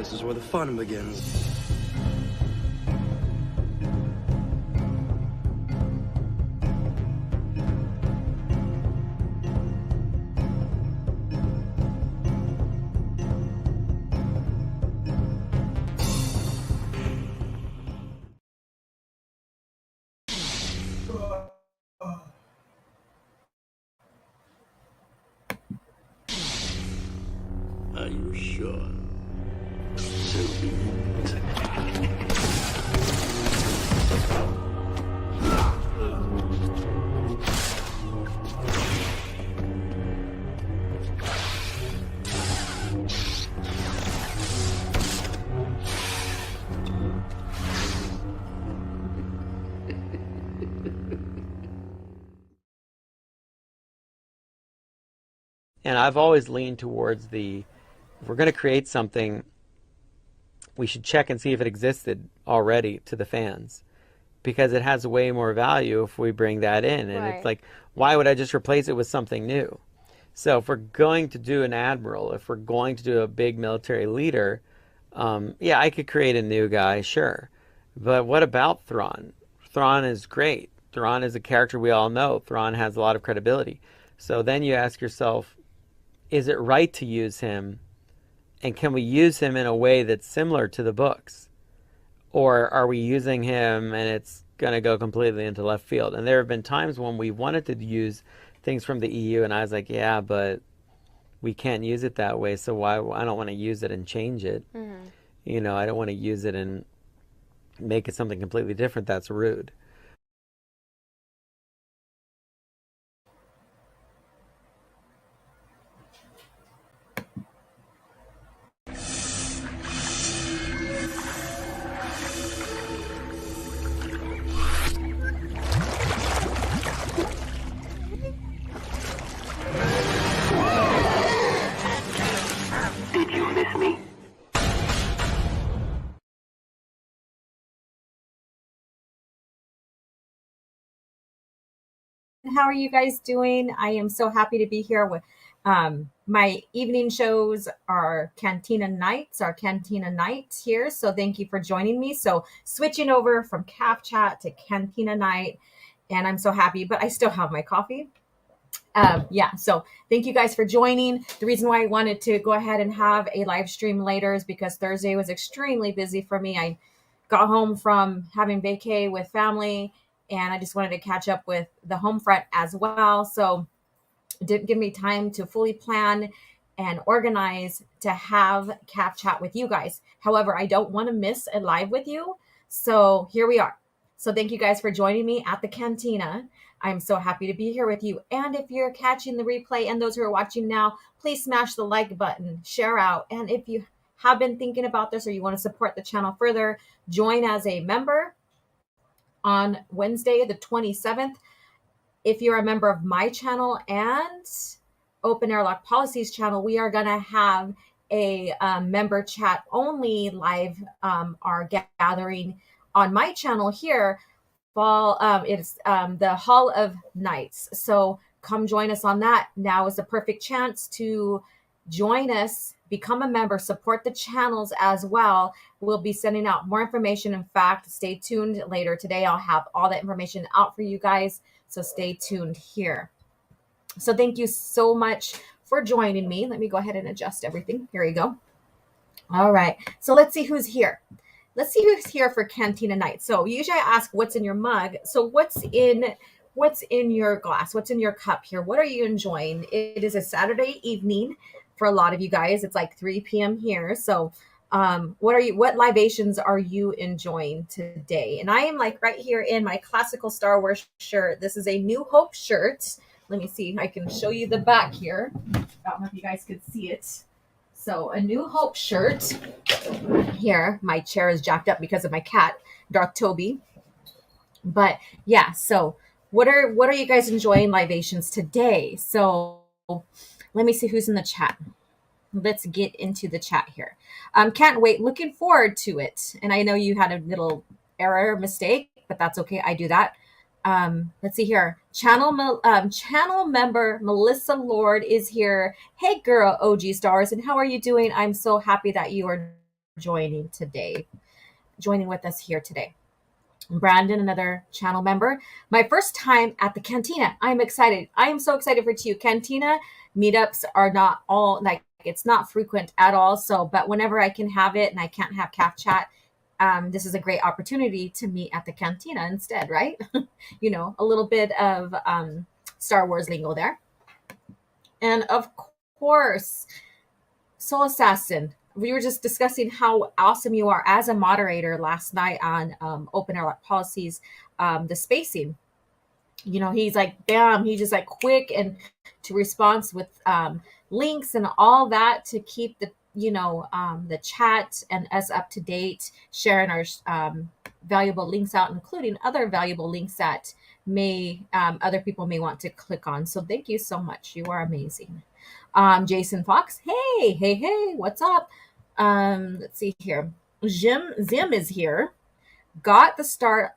This is where the fun begins. Are you sure? So be it. And I've always leaned towards if we're going to create something, we should check and see if it existed already to the fans, because it has way more value if we bring that in. And Right. it's like, why would I just replace it with something new? So if we're going to do an admiral, if we're going to do a big military leader, yeah, I could create a new guy, sure. But what about Thrawn? Thrawn is great. Thrawn is a character we all know. Thrawn has a lot of credibility. So then you ask yourself, is it right to use him? And can we use him in a way that's similar to the books? Or are we using him and it's going to go completely into left field? And there have been times when we wanted to use things from the EU, and I was like, yeah, but we can't use it that way, so why? I don't want to use it and change it. You know, I don't want to use it and make it something completely different. That's rude. Did you miss me? How are you guys doing? I am so happy to be here with my evening shows are Cantina nights, our Cantina night here. So thank you for joining me. So switching over from Calf Chat to Cantina night, and I'm so happy, but I still have my coffee. Yeah, so thank you guys for joining. The reason why I wanted to go ahead and have a live stream later is because Thursday was extremely busy for me. I got home from having vacay with family, and I just wanted to catch up with the home front as well. So it didn't give me time to fully plan and organize to have Calf Chat with you guys. However, I don't want to miss a live with you. So here we are. So thank you guys for joining me at the Cantina. I'm so happy to be here with you. And if you're catching the replay and those who are watching now, please smash the like button, share out. And if you have been thinking about this or you want to support the channel further, join as a member on Wednesday, the 27th. If you're a member of my channel and Open Airlock Policies channel, we are going to have a member chat only live our gathering on my channel here. It's the Hall of Nights. So come join us on that. Now is the perfect chance to join us, become a member, support the channels as well. We'll be sending out more information. In fact, stay tuned later today. I'll have all that information out for you guys. So stay tuned here. So thank you so much for joining me. Let me go ahead and adjust everything. Here we go. All right. So let's see who's here. Let's see who's here for Cantina night. So usually I ask what's in your mug. So what's in your glass? What's in your cup here? What are you enjoying? It is a Saturday evening for a lot of you guys. It's like 3 p.m. here. So what libations are you enjoying today? And I am like right here in my classical Star Wars shirt. This is a New Hope shirt. Let me see if I can show you the back here. I don't know if you guys could see it. So a New Hope shirt here. My chair is jacked up because of my cat, Darth Toby. But yeah, so what are you guys enjoying libations today? So let me see who's in the chat. Let's get into the chat here. Can't wait. Looking forward to it. And I know you had a little error mistake, but that's okay. I do that. Let's see here. Channel member Melissa Lord is here. Hey girl, OG Stars, and how are you doing? I'm so happy that you are joining with us here today. Brandon, another channel member. My first time at the Cantina. I'm excited. I am so excited for you. Cantina meetups are not all like it's not frequent at all. So, but whenever I can have it and I can't have calf chat, this is a great opportunity to meet at the Cantina instead, right? A little bit of Star Wars lingo there. And of course, Soul Assassin. We were just discussing how awesome you are as a moderator last night on Open Air Policies, the spacing. He's like, bam, he's just like quick and to response with links and all that to keep the chat and us up to date, sharing our valuable links out, including other valuable links that other people may want to click on. So thank you so much. You are amazing. Jason Fox, hey, what's up? Let's see here. Zim is here. Got the start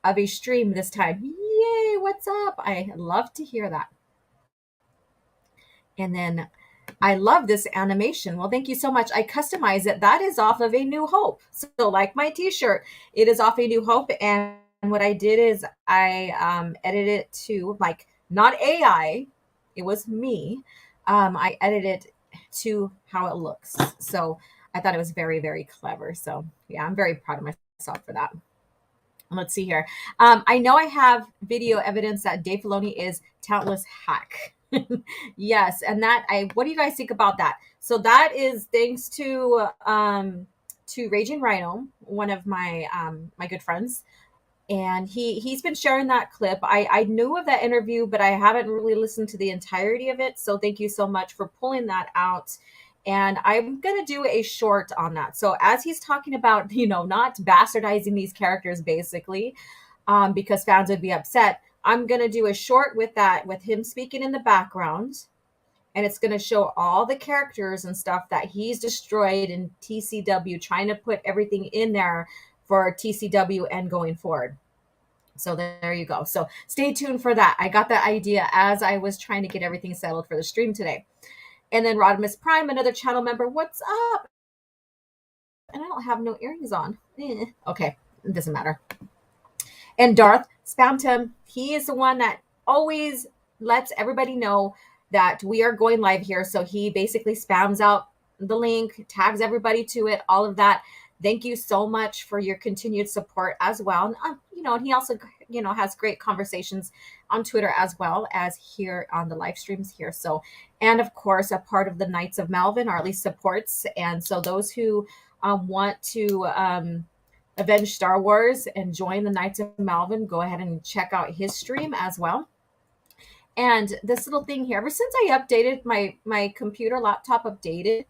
of a stream this time. Yay, what's up? I love to hear that. And then I love this animation. Well, thank you so much. I customize it. That is off of A New Hope. So like my t-shirt, it is off A New Hope. And what I did is I edited it to like not AI. It was me. I edited it to how it looks. So I thought it was very, very clever. So yeah, I'm very proud of myself for that. Let's see here. I know I have video evidence that Dave Filoni is talentless hack. Yes, and what do you guys think about that? So that is thanks to Raging Rhino, one of my my good friends, and he's been sharing that clip. I knew of that interview, but I haven't really listened to the entirety of it. So thank you so much for pulling that out. And I'm going to do a short on that. So as he's talking about, not bastardizing these characters, basically, because fans would be upset, I'm going to do a short with that, with him speaking in the background. And it's going to show all the characters and stuff that he's destroyed in TCW, trying to put everything in there for TCW and going forward. So there you go. So stay tuned for that. I got that idea as I was trying to get everything settled for the stream today. And then Rodimus Prime, another channel member, what's up? And I don't have no earrings on. Okay, it doesn't matter. And Darth spammed him. He is the one that always lets everybody know that we are going live here. So he basically spams out the link, tags everybody to it, all of that. Thank you so much for your continued support as well. And, and he also, has great conversations on Twitter as well as here on the live streams here. So, and of course, a part of the Knights of Melvin, or at least supports. And so those who want to avenge Star Wars and join the Knights of Melvin, go ahead and check out his stream as well. And this little thing here, ever since I updated my computer laptop updated,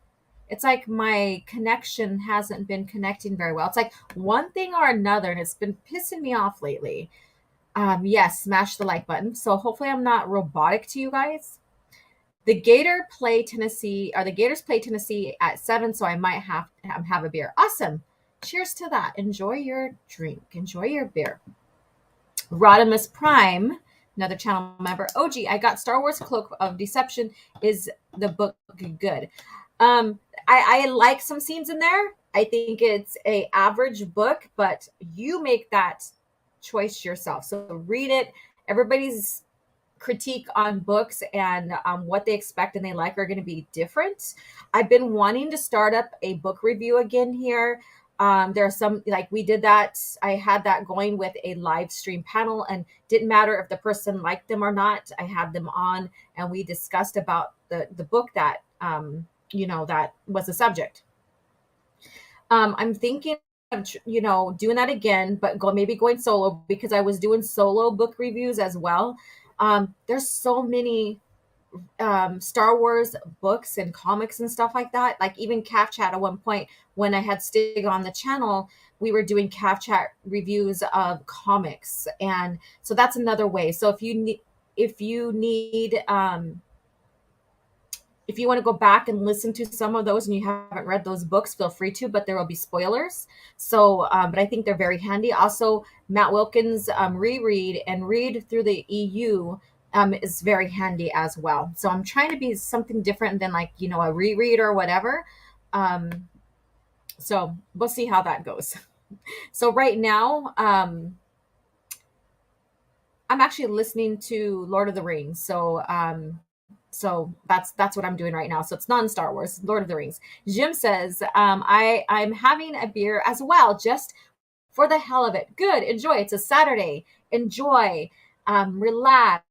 it's like my connection hasn't been connecting very well. It's like one thing or another, and it's been pissing me off lately. Yes, smash the like button. So hopefully I'm not robotic to you guys. The Gators play Tennessee at 7, so I might have a beer. Awesome. Cheers to that. Enjoy your drink. Enjoy your beer. Rodimus Prime, another channel member. OG, I got Star Wars Cloak of Deception. Is the book good? I like some scenes in there. I think it's a average book, but you make that choice yourself. So read it. Everybody's critique on books and what they expect and they like are going to be different. I've been wanting to start up a book review again here. There are some, like we did that. I had that going with a live stream panel, and didn't matter if the person liked them or not. I had them on and we discussed about the book that, that was the subject. I'm thinking of, doing that again, but maybe going solo, because I was doing solo book reviews as well. There's so many Star Wars books and comics and stuff like that. Like even Calf Chat at one point, when I had Stig on the channel, we were doing Calf Chat reviews of comics. And so that's another way. So if you want to go back and listen to some of those and you haven't read those books, feel free to, but there will be spoilers. So, but I think they're very handy. Also, Matt Wilkins' reread and read through the EU is very handy as well. So I'm trying to be something different than a reread or whatever. So we'll see how that goes. So right now, I'm actually listening to Lord of the Rings. So that's what I'm doing right now. So it's non Star Wars, Lord of the Rings. Jim says, I'm having a beer as well, just for the hell of it. Good, enjoy. It's a Saturday. Enjoy, relax.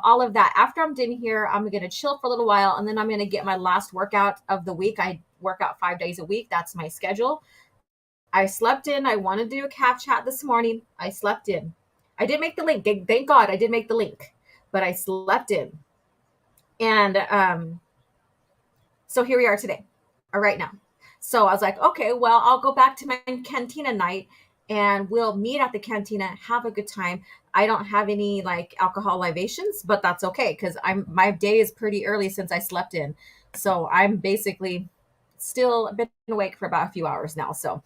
All of that. After I'm done here, I'm gonna chill for a little while, and then I'm gonna get my last workout of the week. I work out 5 days a week. That's my schedule. I slept in. I wanted to do a calf chat this morning. I slept in. I did make the link. Thank God I did make the link, but I slept in. And so here we are today, or right now. So I was like, okay, well, I'll go back to my cantina night and we'll meet at the cantina, have a good time. I don't have any like alcohol libations, but that's okay because my day is pretty early since I slept in. So I'm basically still been awake for about a few hours now. So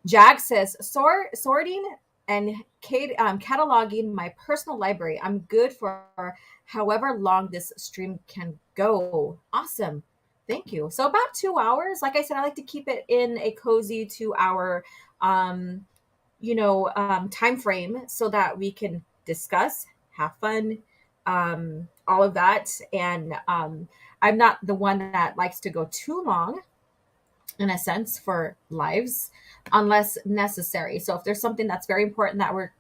Jag says, sorting and cataloging my personal library. I'm good for however long this stream can go. Awesome. Thank you. So about 2 hours. Like I said, I like to keep it in a cozy 2 hour, time frame so that we can discuss, have fun, all of that. And I'm not the one that likes to go too long in a sense for lives unless necessary. So if there's something that's very important that I'm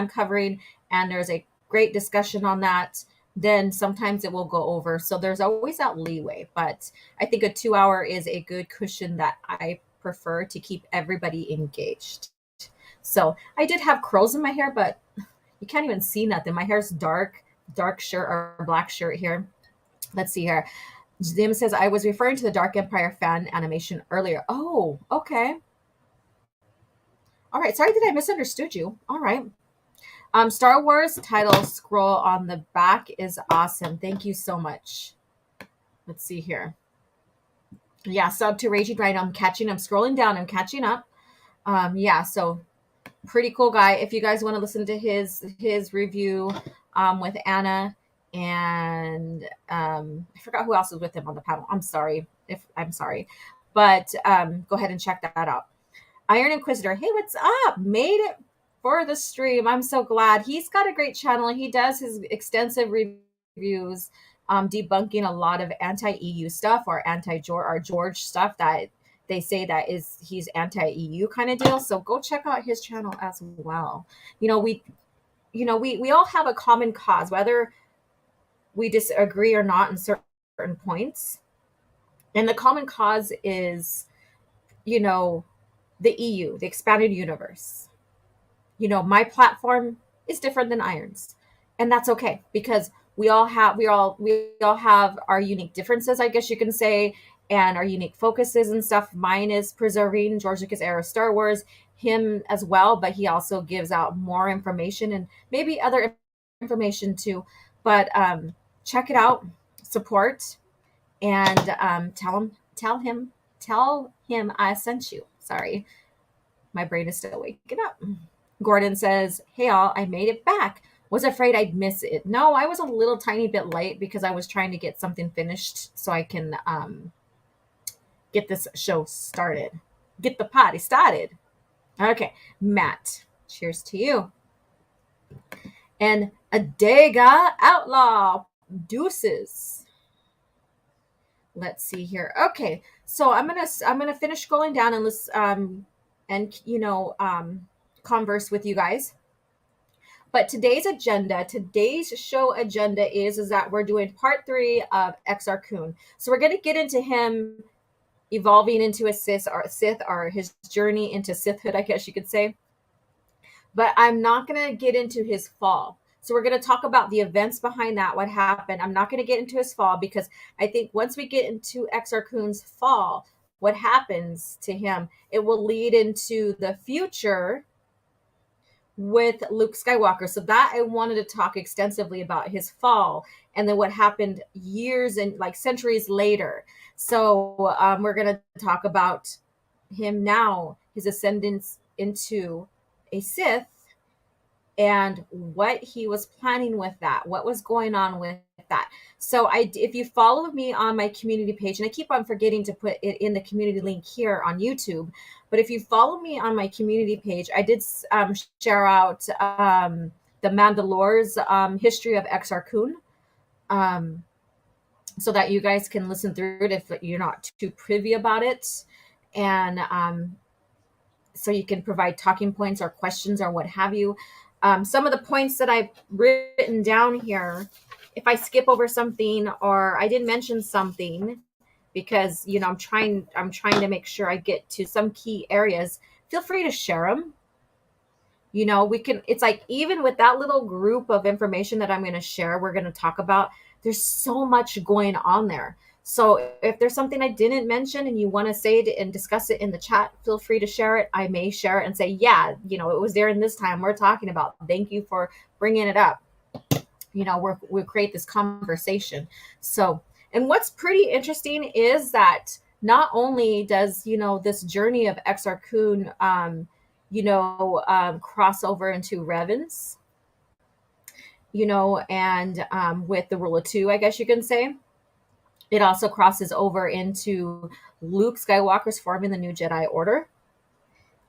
covering, and there's a great discussion on that, then sometimes it will go over. So there's always that leeway. But I think a 2 hour is a good cushion that I prefer to keep everybody engaged. So I did have curls in my hair, but you can't even see nothing. My hair's dark shirt or black shirt here. Let's see here. Jim says, I was referring to the Dark Empire fan animation earlier. Oh, okay. All right. Sorry that I misunderstood you. All right. Star Wars title scroll on the back is awesome. Thank you so much. Let's see here. Yeah, sub to Raging Right. I'm scrolling down. I'm catching up. Yeah, so pretty cool guy. If you guys want to listen to his review with Anna, and I forgot who else was with him on the panel. I'm sorry, but go ahead and check that out. Iron Inquisitor, hey, what's up? Made it for the stream. I'm so glad. He's got a great channel. He does his extensive reviews, debunking a lot of anti-EU stuff or George stuff that they say that he's anti-EU kind of deal. So go check out his channel as well. We all have a common cause, whether we disagree or not in certain points. And the common cause is, the EU, the expanded universe. My platform is different than Iron's. And that's okay because we all have our unique differences, I guess you can say, and our unique focuses and stuff. Mine is preserving George Lucas era Star Wars, him as well, but he also gives out more information and maybe other information too. But check it out, support, and tell him I sent you. Sorry, my brain is still waking up. Gordon says, hey all, I made it back. Was afraid I'd miss it. No, I was a little tiny bit late because I was trying to get something finished so I can get this show started. Get the party started. Okay, Matt, cheers to you. And Adega Outlaw, deuces. Let's see here. Okay, so I'm gonna finish scrolling down and let's converse with you guys. But today's show agenda is that we're doing part 3 of Exar Kun. So we're going to get into him evolving into a Sith, or his journey into Sithhood, I guess you could say. But I'm not going to get into his fall. So we're going to talk about the events behind that, what happened. I'm not going to get into his fall because I think once we get into Exar Kun's fall, what happens to him, it will lead into the future with Luke Skywalker. So that I wanted to talk extensively about his fall and then what happened years and like centuries later. So we're going to talk about him now, his ascendance into a Sith, and what he was planning with that, what was going on with that. So if you follow me on my community page, and I keep on forgetting to put it in the community link here on YouTube, but if you follow me on my community page, I did share out the Mandalore's history of Exar Kun, so that you guys can listen through it if you're not too privy about it. And so you can provide talking points or questions or what have you. Some of the points that I've written down here, if I skip over something or I didn't mention something, because I'm trying to make sure I get to some key areas, feel free to share them. We can, it's like, even with that little group of information that I'm going to share, we're going to talk about, there's so much going on there. So if there's something I didn't mention and you want to say it and discuss it in the chat, feel free to share it. I may share it and say, yeah, it was there in this time we're talking about. Thank you for bringing it up. We'll create this conversation. So, and what's pretty interesting is that not only does, this journey of Exar Kun, cross over into Revens, and with the rule of two, I guess you can say. It also crosses over into Luke Skywalker's forming the new Jedi Order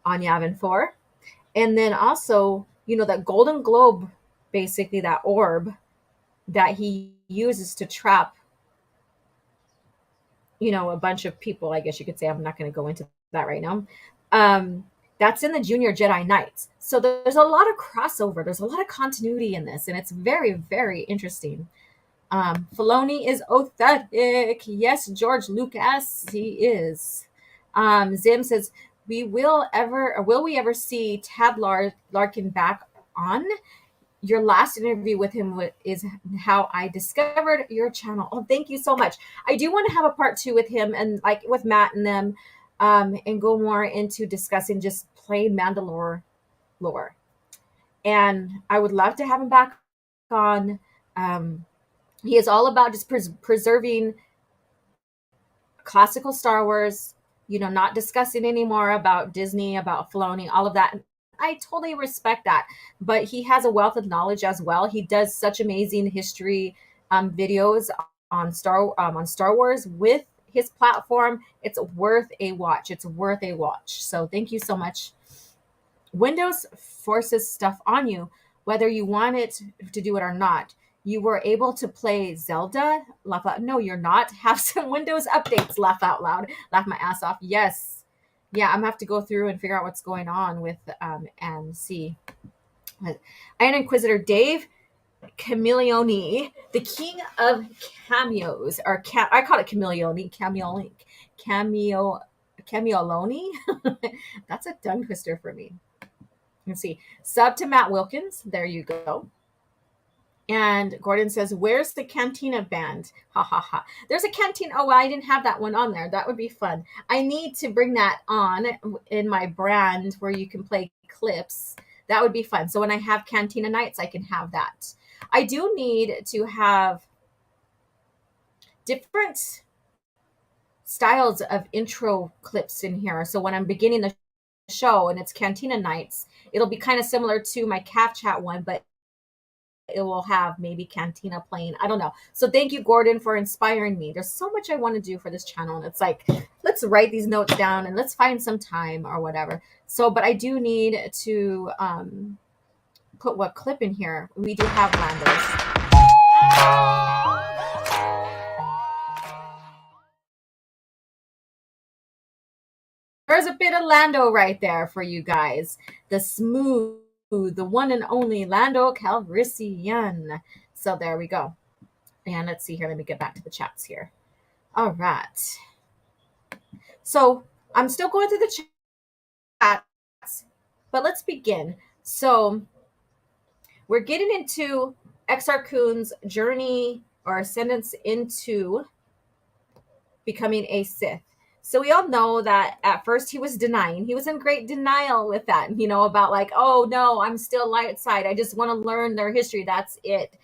on Yavin 4. And then also, that golden globe, basically that orb that he uses to trap, a bunch of people, I guess you could say. I'm not going to go into that right now. That's in the Junior Jedi Knights. So there's a lot of crossover. There's a lot of continuity in this, and it's very, very interesting. Filoni is authentic. Yes, George Lucas, he is. Zim says, will we ever see Tab Larkin back on? Your last interview with him is how I discovered your channel. Oh, thank you so much. I do want to have a part 2 with him and like with Matt and them, and go more into discussing just plain Mandalore lore. And I would love to have him back on. He is all about just preserving classical Star Wars, not discussing anymore about Disney, about Filoni, all of that. I totally respect that. But he has a wealth of knowledge as well. He does such amazing history videos on Star Wars with his platform. It's worth a watch. It's worth a watch. So thank you so much. Windows forces stuff on you, whether you want it to do it or not. You were able to play Zelda? Laugh out. No, you're not. Have some Windows updates. Laugh out loud. Laugh my ass off. Yes. Yeah, I'm going to have to go through and figure out what's going on with and see. Iron Inquisitor Dave Camilioni, the king of cameos, or I call it Camilioni. Camioloni. That's a tongue twister for me. Let's see. Sub to Matt Wilkins. There you go. And Gordon says, where's the Cantina band? Ha ha ha. There's a Cantina. Oh, well, I didn't have that one on there. That would be fun. I need to bring that on in my brand where you can play clips. That would be fun. So when I have Cantina nights, I can have that. I do need to have different styles of intro clips in here. So when I'm beginning the show and it's Cantina nights, it'll be kind of similar to my Calf Chat one, but it will have maybe Cantina playing. I don't know. So thank you, Gordon, for inspiring me. There's so much I want to do for this channel. And it's like, let's write these notes down and let's find some time or whatever. So, but I do need to put what clip in here. We do have Lando's. There's a bit of Lando right there for you guys. The one and only Lando Calrissian. So there we go. And let's see here. Let me get back to the chats here. All right. So I'm still going through the chats, but let's begin. So we're getting into Exar Kun's journey or ascendance into becoming a Sith. So we all know that at first he was denying. He was in great denial with that, about like, oh no, I'm still light side. I just want to learn their history. That's it.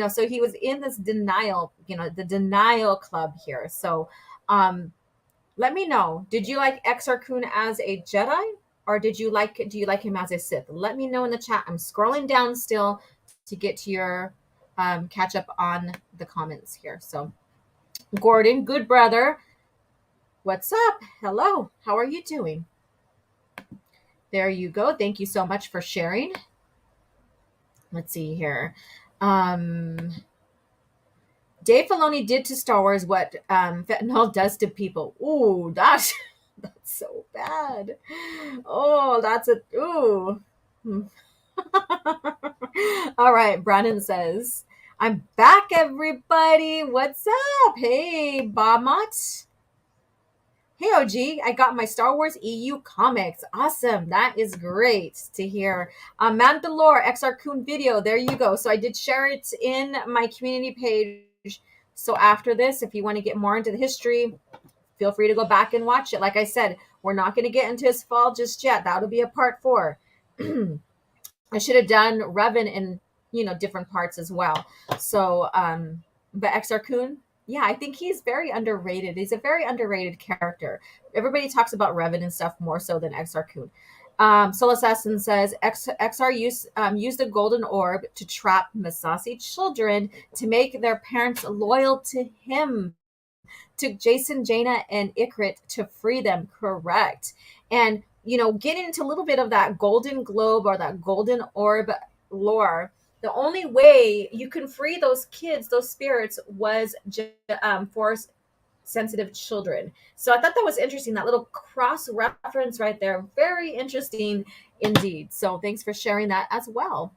So he was in this denial, the denial club here. So let me know, did you like Exar Kun as a Jedi? or do you like him as a Sith? Let me know in the chat. I'm scrolling down still to get to your catch up on the comments here. So Gordon, good brother, what's up? Hello, how are you doing? There you go. Thank you so much for sharing. Let's see here. Dave Filoni did to Star Wars what fentanyl does to people. Ooh, that's so bad. Oh, that's a ooh. All right, Brandon says, "I'm back, everybody. What's up? Hey, Bamot. Hey, OG. I got my Star Wars EU comics. Awesome. That is great to hear. Mandalore Exar Kun video. There you go. So I did share it in my community page. So after this, if you want to get more into the history, feel free to go back and watch it. Like I said, we're not going to get into his fall just yet. That'll be a part 4. I should have done Revan in, different parts as well. So, but Exar Kun, yeah, I think he's very underrated. He's a very underrated character. Everybody talks about Revan and stuff more so than Exar Kun. Soul Assassin says Exar used the golden orb to trap Masasi children to make their parents loyal to him. Took Jason, Jaina, and Ikrit to free them. Correct. And getting into a little bit of that golden globe or that golden orb lore, the only way you can free those kids, those spirits, was force sensitive children. So I thought that was interesting, that little cross reference right there. Very interesting indeed. So thanks for sharing that as well.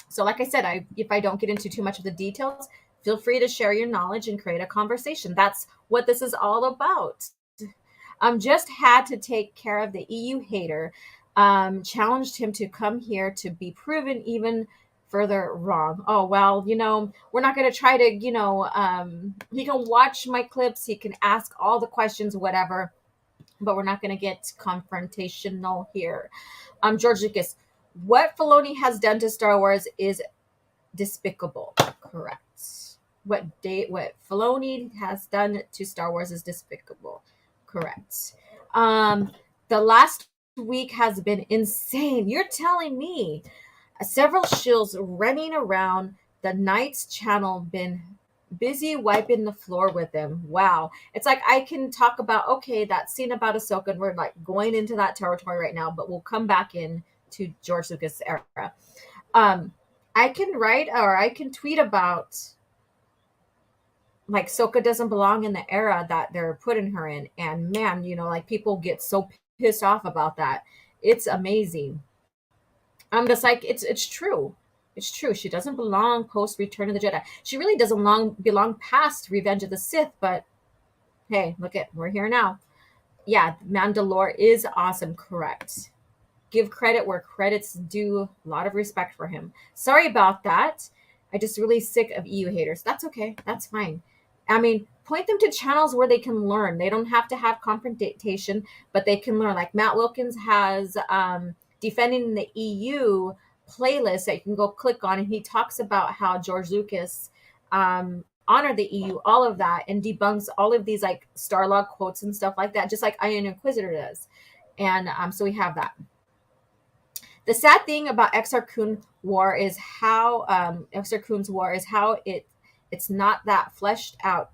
So like I said, if I don't get into too much of the details, feel free to share your knowledge and create a conversation. That's what this is all about. Just had to take care of the EU hater. Challenged him to come here to be proven even further wrong. Oh, well, we're not going to try to, he can watch my clips. He can ask all the questions, whatever, but we're not going to get confrontational here. George Lucas, what Filoni has done to Star Wars is despicable. Correct. What Filoni has done to Star Wars is despicable. Correct. The last week has been insane. You're telling me several shills running around the Knights channel been busy wiping the floor with them. Wow. It's like I can talk about, okay, that scene about Ahsoka, and we're like going into that territory right now, but we'll come back in to George Lucas era. I can write or I can tweet about like Ahsoka doesn't belong in the era that they're putting her in. And man, like people get so pissed off about that. It's amazing. I'm just like, it's true. It's true. She doesn't belong post Return of the Jedi. She really doesn't belong past Revenge of the Sith, but hey, we're here now. Yeah, Mandalore is awesome, correct. Give credit where credit's due. A lot of respect for him. Sorry about that. I just really sick of EU haters. That's okay. That's fine. I mean, point them to channels where they can learn. They don't have to have confrontation, but they can learn. Like Matt Wilkins has Defending the EU playlist that you can go click on, and he talks about how George Lucas honored the EU, all of that, and debunks all of these like Starlog quotes and stuff like that, just like Iron Inquisitor does. And so we have that. The sad thing about Exar Kun War is how Exar Kun's War is how it's not that fleshed out.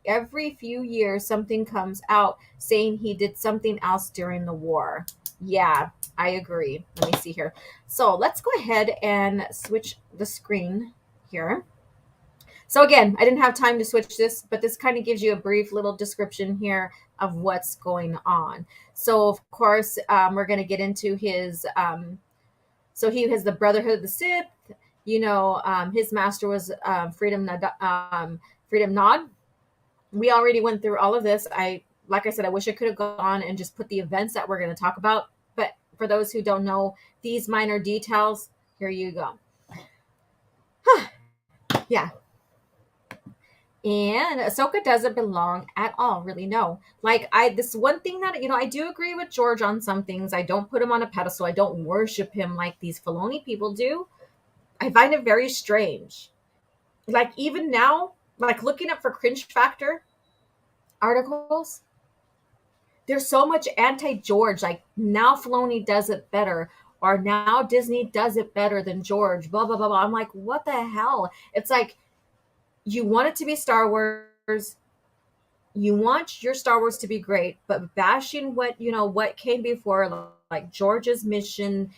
Every few years, something comes out saying he did something else during the war. Yeah, I agree. Let me see here. So let's go ahead and switch the screen here. So again, I didn't have time to switch this, but this kind of gives you a brief little description here of what's going on. So of course, we're going to get into his, so he has the Brotherhood of the Sith. His master was Freedom Nod. We already went through all of this. Like I said, I wish I could have gone and just put the events that we're going to talk about. But for those who don't know these minor details, here you go. Yeah. And Ahsoka doesn't belong at all, really, no. Like, this one thing that, I do agree with George on some things. I don't put him on a pedestal. I don't worship him like these Filoni people do. I find it very strange. Like, even now, like, looking up for Cringe Factor articles, there's so much anti-George. Like now Filoni does it better, or now Disney does it better than George. Blah blah blah blah. I'm like, what the hell? It's like you want it to be Star Wars. You want your Star Wars to be great, but bashing what came before, like George's mission,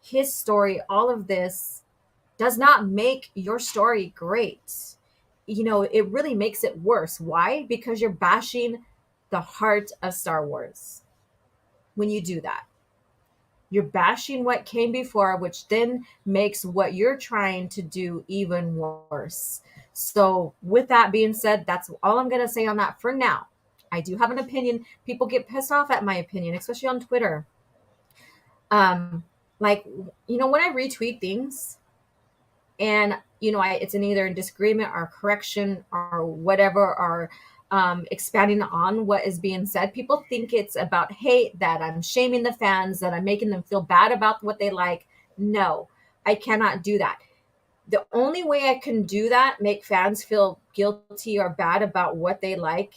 his story, all of this does not make your story great. It really makes it worse. Why? Because you're bashing the heart of Star Wars when you do that. You're bashing what came before, which then makes what you're trying to do even worse. So, with that being said, that's all I'm going to say on that for now. I do have an opinion. People get pissed off at my opinion, especially on Twitter. Like, when I retweet things and, it's in either in disagreement or correction or whatever, or expanding on what is being said, people think it's about hate, that I'm shaming the fans, that I'm making them feel bad about what they like. No, I cannot do that. The only way I can do that, make fans feel guilty or bad about what they like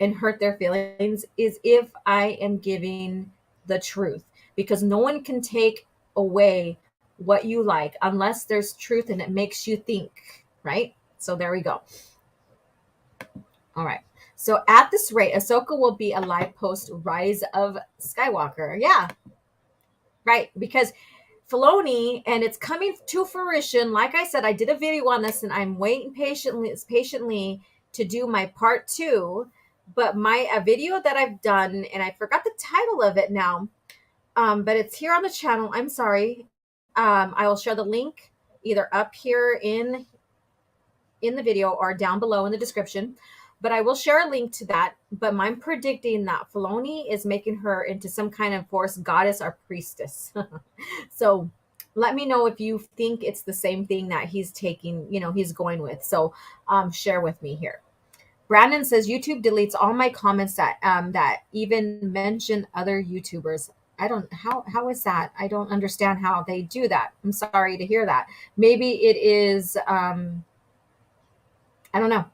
and hurt their feelings, is if I am giving the truth, because no one can take away what you like unless there's truth and it makes you think, right? So there we go. All right. So at this rate, Ahsoka will be a live post Rise of Skywalker. Yeah. Right. Because Filoni, and it's coming to fruition. Like I said, I did a video on this and I'm waiting patiently to do my part 2. But a video that I've done, and I forgot the title of it now, but it's here on the channel. I'm sorry. I will share the link either up here in the video or down below in the description. But I will share a link to that. But I'm predicting that Filoni is making her into some kind of Force goddess or priestess. So let me know if you think it's the same thing that he's taking, he's going with. So share with me here. Brandon says YouTube deletes all my comments that even mention other YouTubers. How is that? I don't understand how they do that. I'm sorry to hear that. Maybe it is I don't know.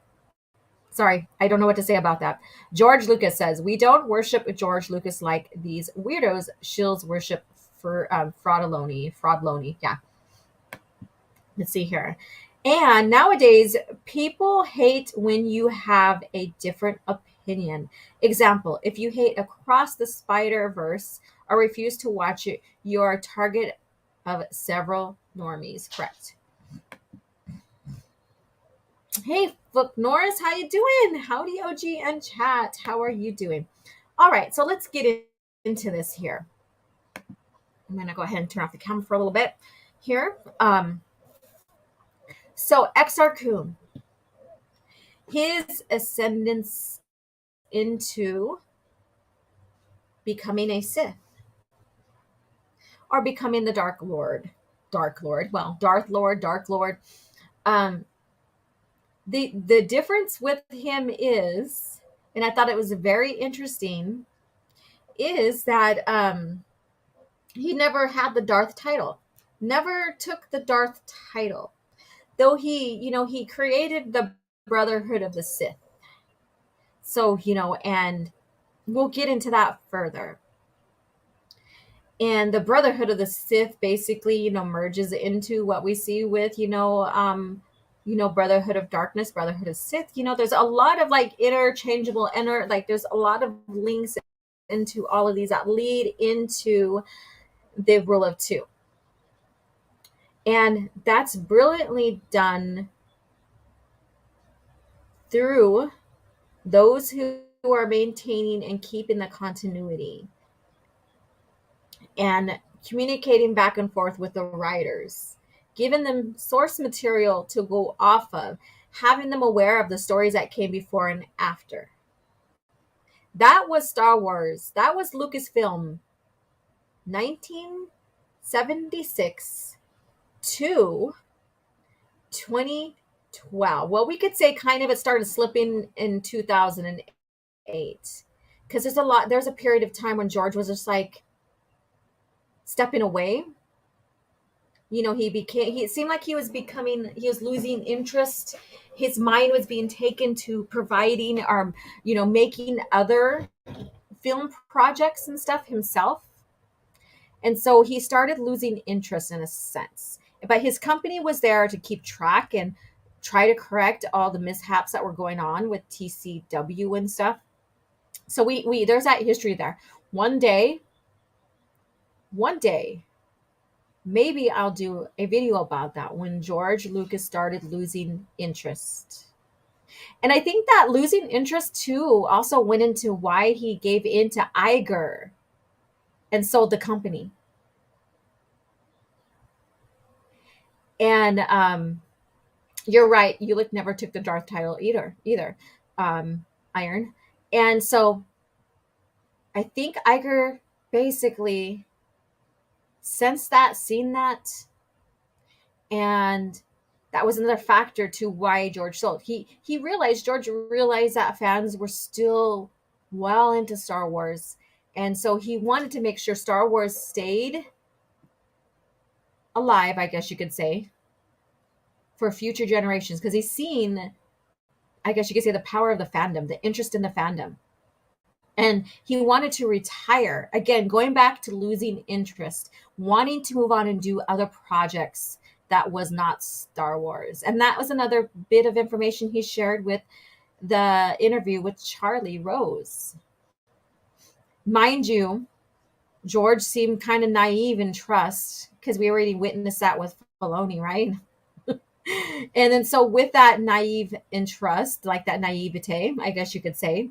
Sorry, I don't know what to say about that. George Lucas says, we don't worship George Lucas like these weirdos. Shills worship for fraudloni. Yeah. Let's see here. And nowadays, people hate when you have a different opinion. Example, if you hate Across the Spider-Verse or refuse to watch it, you are a target of several normies. Correct. Hey, Fook Norris, how you doing? Howdy, OG and chat. How are you doing? All right, so let's get into this here. I'm going to go ahead and turn off the camera for a little bit here. So Exar Kun, his ascendance into becoming a Sith or becoming the Dark Lord. Darth Lord. The difference with him is, and I thought it was very interesting, is that he never had the Darth title. Never took the Darth title. Though he created the Brotherhood of the Sith. So, and we'll get into that further. And the Brotherhood of the Sith basically, merges into what we see with, Brotherhood of Darkness, Brotherhood of Sith. There's a lot of interchangeable, there's a lot of links into all of these that lead into the Rule of Two. And that's brilliantly done through those who are maintaining and keeping the continuity and communicating back and forth with the writers, giving them source material to go off of, having them aware of the stories that came before and after. That was Star Wars. That was Lucasfilm, 1976 to 2012. Well, we could say kind of it started slipping in 2008, because there's a period of time when George was just stepping away. It seemed like he was losing interest. His mind was being taken to providing or making other film projects and stuff himself. And so he started losing interest in a sense. But his company was there to keep track and try to correct all the mishaps that were going on with TCW and stuff. So we there's that history there. One day, maybe I'll do a video about that, when George Lucas started losing interest. And I think that losing interest too also went into why he gave in to Iger and sold the company. And you're right, Ulick never took the Darth title either. Iron. And so I think Iger basically sensed that, seen that, and that was another factor to why George sold. George realized that fans were still well into Star Wars, and so he wanted to make sure Star Wars stayed alive, I guess you could say, for future generations, because he's seen, I guess you could say, the power of the fandom, the interest in the fandom. And he wanted to retire. Again, going back to losing interest, wanting to move on and do other projects that was not Star Wars. And that was another bit of information he shared with the interview with Charlie Rose. Mind you, George seemed kind of naive in trust, because we already witnessed that with Filoni, right? And then so with that naive in trust, like that naivete, I guess you could say,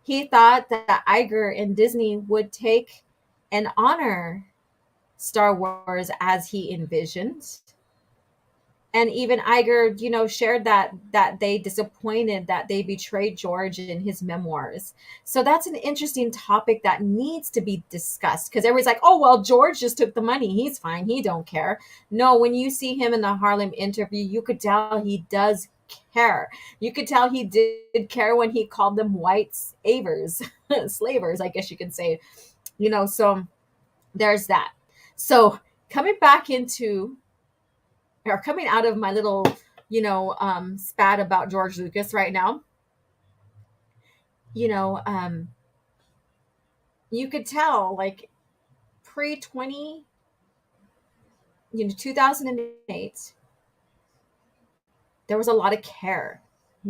he thought that Iger and Disney would take and honor Star Wars as he envisioned. And even Iger, shared that they disappointed, that they betrayed George in his memoirs. So that's an interesting topic that needs to be discussed, because everybody's like, oh, well, George just took the money. He's fine. He don't care. No, when you see him in the Harlem interview, you could tell he does care. You could tell he did care when he called them white slavers, I guess you could say. So there's that. So coming out of my little, spat about George Lucas right now, you could tell, like, pre-20, 2008, there was a lot of care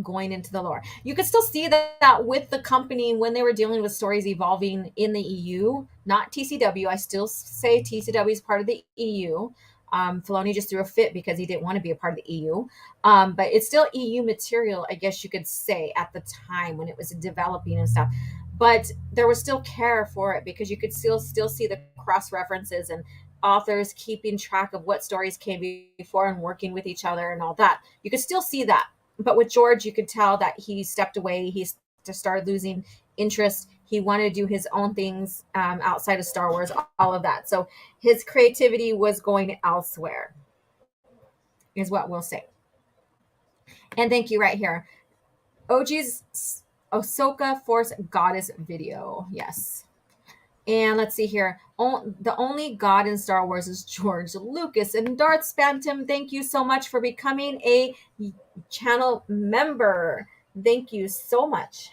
going into the lore. You could still see that with the company when they were dealing with stories evolving in the EU, not TCW. I still say TCW is part of the EU. Filoni just threw a fit because he didn't want to be a part of the EU. But it's still EU material, I guess you could say, at the time when it was developing and stuff. But there was still care for it, because you could still see the cross references and authors keeping track of what stories came before and working with each other and all that. You could still see that. But with George, you could tell that he stepped away. He just started losing interest. He wanted to do his own things outside of Star Wars, all of that. So his creativity was going elsewhere, is what we'll say. And thank you right here. OG's Ahsoka Force Goddess video. Yes. And let's see here. The only God in Star Wars is George Lucas. And Darth Spantum, thank you so much for becoming a channel member. Thank you so much.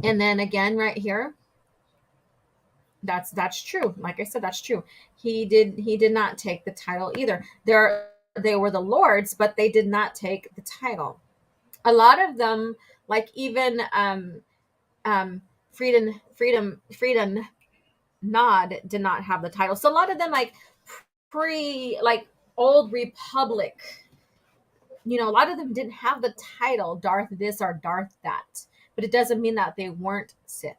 And then again, right here, that's true. Like I said, that's true. He did not take the title either. They were the lords, but they did not take the title. A lot of them, like even Freedom Nod did not have the title. So a lot of them, like Old Republic, a lot of them didn't have the title Darth this or Darth that, but it doesn't mean that they weren't Sith.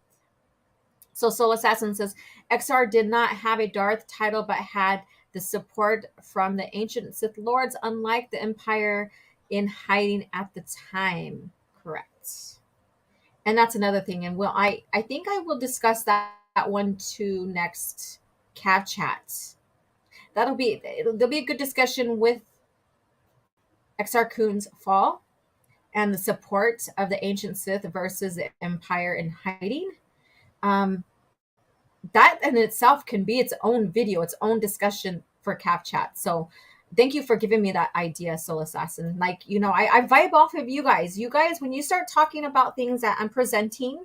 So Soul Assassin says Exar did not have a Darth title, but had the support from the ancient Sith lords, unlike the Empire in hiding at the time. Correct. And that's another thing. And I think I will discuss that one too next Cav Chat. There'll be a good discussion with Exar Kun's fall and the support of the ancient Sith versus the Empire in hiding. That in itself can be its own video, its own discussion for Cav Chat. So thank you for giving me that idea, Soul Assassin. Like, I vibe off of you guys. You guys, when you start talking about things that I'm presenting,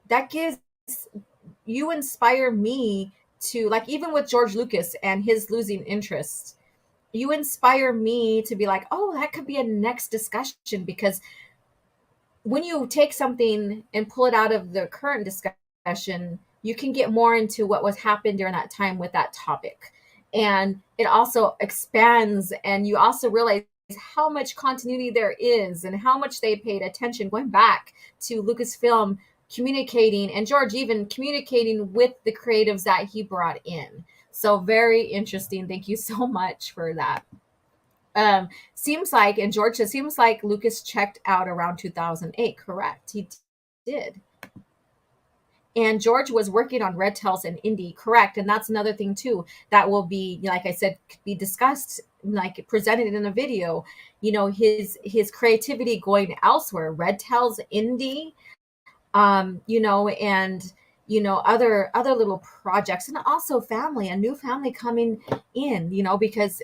that gives, you inspire me to, like, even with George Lucas and his losing interest, you inspire me to be like, oh, that could be a next discussion. Because when you take something and pull it out of the current discussion, you can get more into what was happened during that time with that topic. And it also expands, and you also realize how much continuity there is and how much they paid attention going back to Lucasfilm communicating, and George even communicating with the creatives that he brought in. So very interesting. Thank you so much for that. Seems like, and George says, seems like Lucas checked out around 2008. Correct. He did. And George was working on Red Tails and Indy. Correct. And that's another thing too, that will be, like I said, could be discussed, like presented in a video, his creativity going elsewhere, Red Tails, Indy, and other little projects, and also a new family coming in, because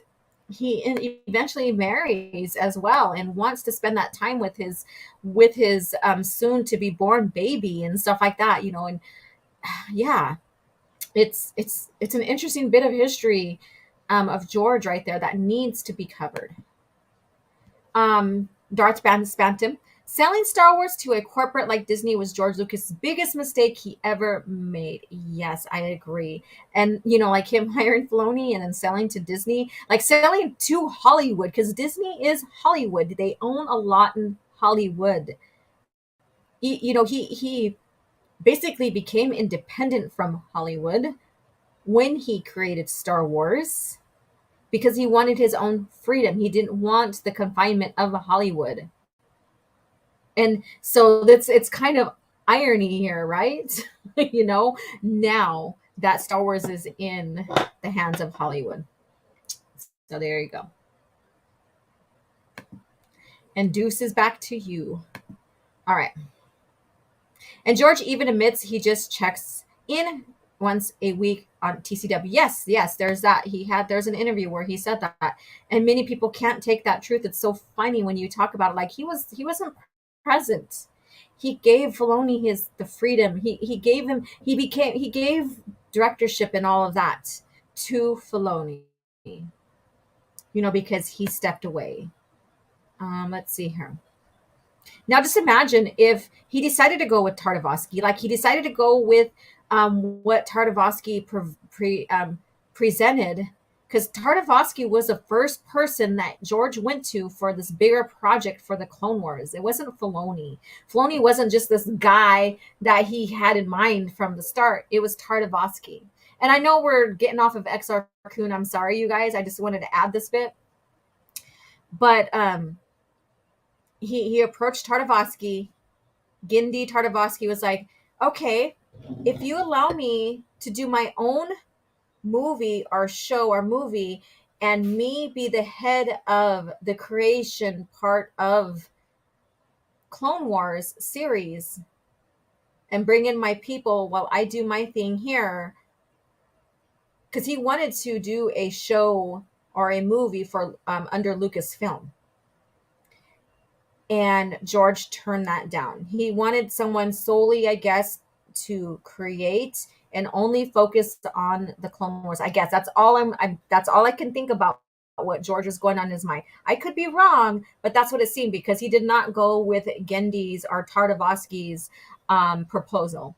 he eventually marries as well and wants to spend that time with his soon to be born baby and stuff like that, and yeah, it's an interesting bit of history of George right there that needs to be covered. Darth Bantam, selling Star Wars to a corporate like Disney was George Lucas' biggest mistake he ever made. Yes, I agree. And, like him hiring Filoni and then selling to Disney, like selling to Hollywood, because Disney is Hollywood. They own a lot in Hollywood. He basically became independent from Hollywood when he created Star Wars, because he wanted his own freedom. He didn't want the confinement of Hollywood. And so it's kind of irony here, right? Now that Star Wars is in the hands of Hollywood. So there you go. And Deuce is back to you. All right. And George even admits he just checks in once a week on TCW. Yes, there's that. There's an interview where he said that. And many people can't take that truth. It's so funny when you talk about it. Like he wasn't present. He gave Filoni the freedom. He gave directorship and all of that to Filoni, because he stepped away. Let's see here. Now, just imagine if he decided to go with Tartakovsky, like he decided to go with what Tartakovsky presented, because Tartakovsky was the first person that George went to for this bigger project for the Clone Wars. It wasn't Filoni. Filoni wasn't just this guy that he had in mind from the start. It was Tartakovsky. And I know we're getting off of Exar Kun. I'm sorry, you guys. I just wanted to add this bit. But he approached Tartakovsky. Genndy Tartakovsky was like, okay, if you allow me to do my own movie or show or movie, and me be the head of the creation part of Clone Wars series and bring in my people while I do my thing here, because he wanted to do a show or a movie for under Lucasfilm. And George turned that down. He wanted someone solely, I guess, to create and only focus on the Clone Wars. I guess that's all that's all I can think about what George was going on in his mind. I could be wrong, but that's what it seemed, because he did not go with Genndy's or Tartakovsky's proposal.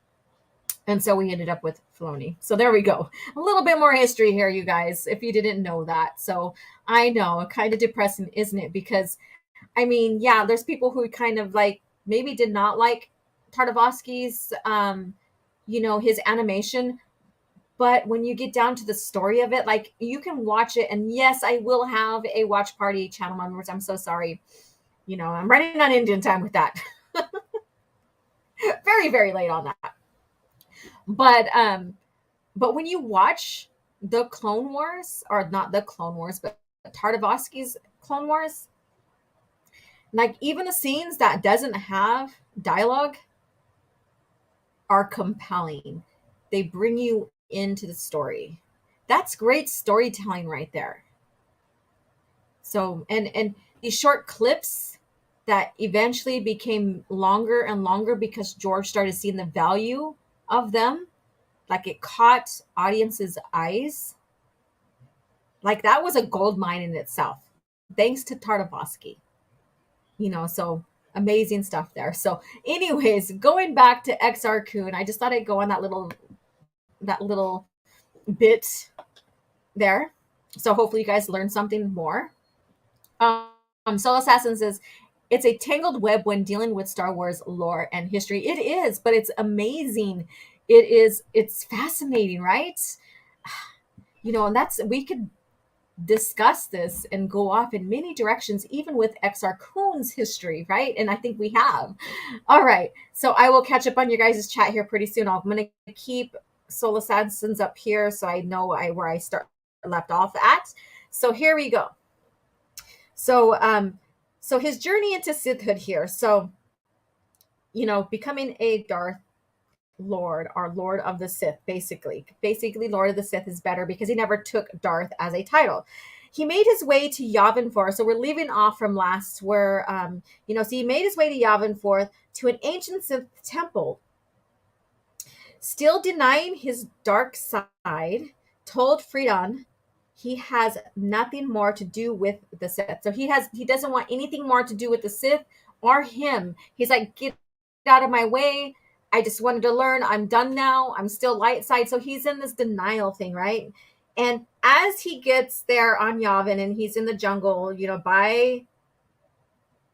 And so we ended up with Filoni. So there we go. A little bit more history here, you guys, if you didn't know that. So I know, kind of depressing, isn't it? Because I mean, yeah, there's people who kind of like maybe did not like Tartakovsky's, his animation. But when you get down to the story of it, like you can watch it. And yes, I will have a watch party, channel members. I'm so sorry. I'm running on Indian time with that. Very, very late on that. But when you watch the Clone Wars, or not the Clone Wars, but Tartakovsky's Clone Wars, like even the scenes that doesn't have dialogue are compelling. They bring you into the story. That's great storytelling right there. So and these short clips that eventually became longer and longer because George started seeing the value of them, like it caught audiences' eyes. Like that was a gold mine in itself, thanks to Tartakovsky. So amazing stuff there. So, anyways, going back to Exar Kun, I just thought I'd go on that little bit there. So hopefully you guys learned something more. Soul Assassin says it's a tangled web when dealing with Star Wars lore and history. It is, but it's amazing. It's fascinating, right? And we could discuss this and go off in many directions, even with Exar Kun's history, right? And I think we have. All right. So I will catch up on your guys' chat here pretty soon. I'm going to keep Soul Assassins up here so I know where I left off at. So here we go. So his journey into Sithhood here. So, becoming a Darth Lord, our Lord of the Sith, basically. Basically, Lord of the Sith is better because he never took Darth as a title. He made his way to Yavin 4. So we're leaving off from last where, so he made his way to Yavin 4 to an ancient Sith temple. Still denying his dark side, told Freedon he has nothing more to do with the Sith. So he doesn't want anything more to do with the Sith or him. He's like, get out of my way. I just wanted to learn. I'm done now. I'm still light side. So he's in this denial thing, right? And as he gets there on Yavin and he's in the jungle, by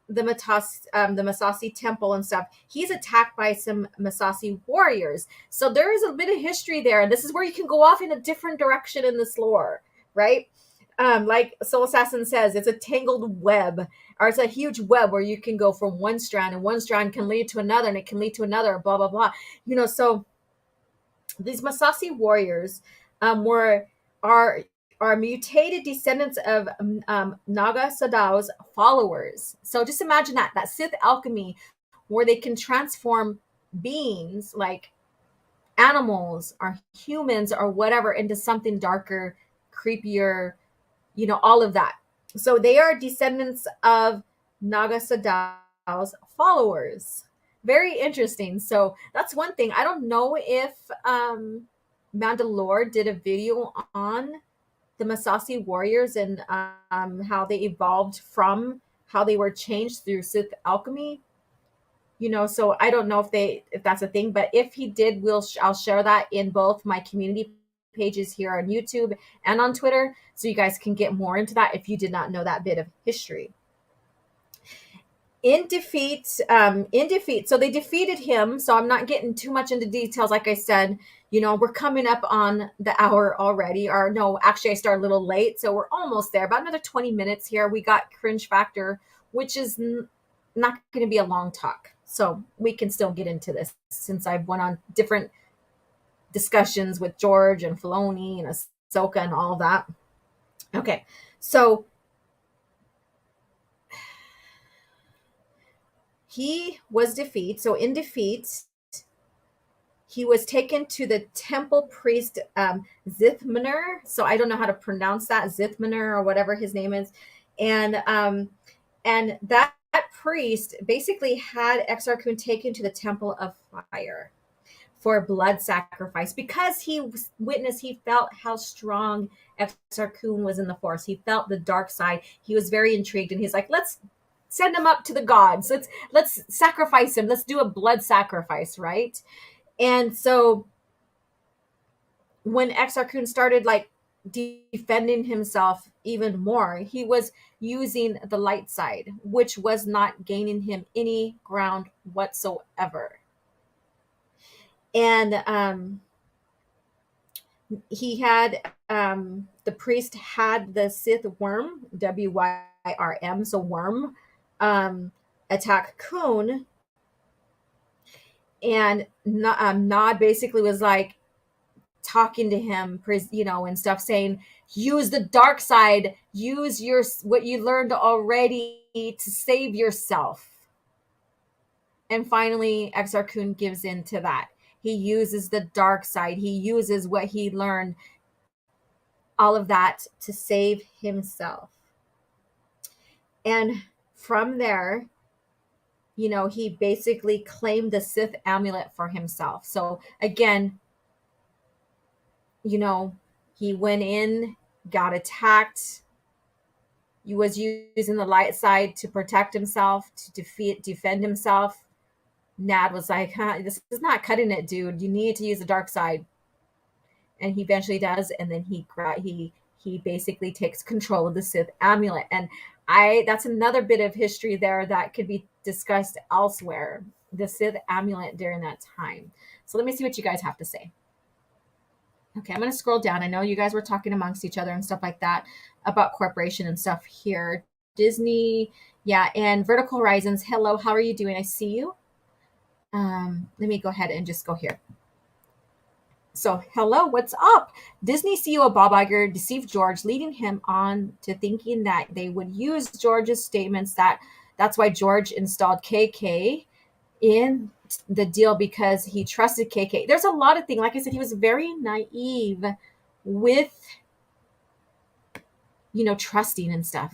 the Masasi temple and stuff, he's attacked by some Masasi warriors. So there is a bit of history there. And this is where you can go off in a different direction in this lore, right? Like Soul Assassin says, it's a tangled web, or it's a huge web where you can go from one strand, and one strand can lead to another, and it can lead to another, blah, blah, blah. So these Masasi warriors are mutated descendants of Naga Sadao's followers. So just imagine that Sith alchemy where they can transform beings like animals or humans or whatever into something darker, creepier, all of that. So they are descendants of Naga Sadao's followers. Very interesting. So that's one thing. I don't know if Mandalore did a video on the Masasi warriors and how they evolved from how they were changed through Sith alchemy. So I don't know if that's a thing, but if he did, I'll share that in both my community pages here on YouTube and on Twitter, so you guys can get more into that if you did not know that bit of history. In defeat, so they defeated him. So I'm not getting too much into details. Like I said, we're coming up on the hour already. Or no, actually I started a little late, so we're almost there. About another 20 minutes here. We got Cringe Factor, which is not going to be a long talk. So we can still get into this since I've went on different discussions with George and Filoni and Ahsoka and all that. Okay, so he was defeated. So in defeat, he was taken to the temple priest Zithmaner. So I don't know how to pronounce that, Zithmaner or whatever his name is, and that priest basically had Exar Kun taken to the Temple of Fire for blood sacrifice because he felt how strong Exar Kun was in the Force. He felt the dark side. He was very intrigued, and he's like, let's send him up to the gods. Let's sacrifice him. Let's do a blood sacrifice, right? And so when Exar Kun started defending himself even more, he was using the light side, which was not gaining him any ground whatsoever. And he had the priest had the Sith worm, Wyrm, so worm, attack Kun, and Nod basically was like talking to him, and stuff, saying, use the dark side, use what you learned already to save yourself. And finally, Exar Kun gives in to that. He uses the dark side. He uses what he learned, all of that, to save himself. And from there, he basically claimed the Sith amulet for himself. So again, he went in, got attacked. He was using the light side to protect himself, to defend himself. Nad was like, this is not cutting it, dude. You need to use the dark side. And he eventually does, and then he basically takes control of the Sith amulet. And that's another bit of history there that could be discussed elsewhere. The Sith amulet during that time. So let me see what you guys have to say. Okay, I'm going to scroll down. I know you guys were talking amongst each other and stuff like that about corporation and stuff here. Disney, yeah, and Vertical Horizons. Hello, how are you doing? I see you. Let me go ahead and just go here. So, hello, what's up? Disney CEO Bob Iger deceived George, leading him on to thinking that they would use George's statements that's why George installed KK in the deal, because he trusted KK. There's a lot of things. Like I said, he was very naive with, trusting and stuff.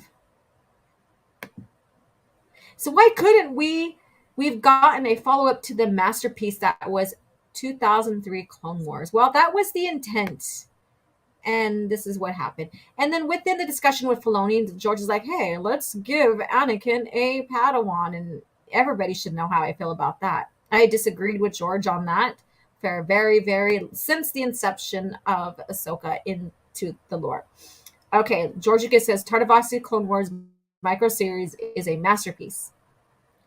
So why couldn't we've gotten a follow-up to the masterpiece that was 2003 Clone Wars? Well, that was the intent. And this is what happened. And then within the discussion with Filoni, George is like, hey, let's give Anakin a Padawan. And everybody should know how I feel about that. I disagreed with George on that for very, very, since the inception of Ahsoka into the lore. Okay, George Lucas says, Tartakovsky Clone Wars micro series is a masterpiece.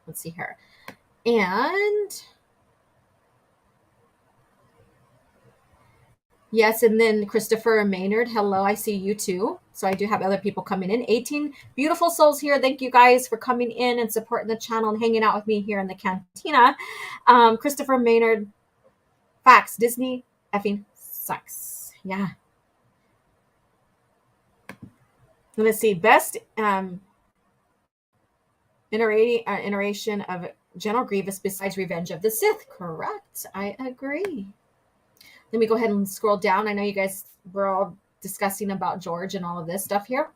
Let's see here. And yes, and then Christopher Maynard, hello, I see you too. So I do have other people coming in. 18 beautiful souls here. Thank you guys for coming in and supporting the channel and hanging out with me here in the Cantina. Christopher Maynard, facts, Disney effing sucks. Yeah. Let's see, best iteration of General Grievous besides Revenge of the Sith. Correct, I agree. Let me go ahead and scroll down. I know you guys were all discussing about George and all of this stuff here.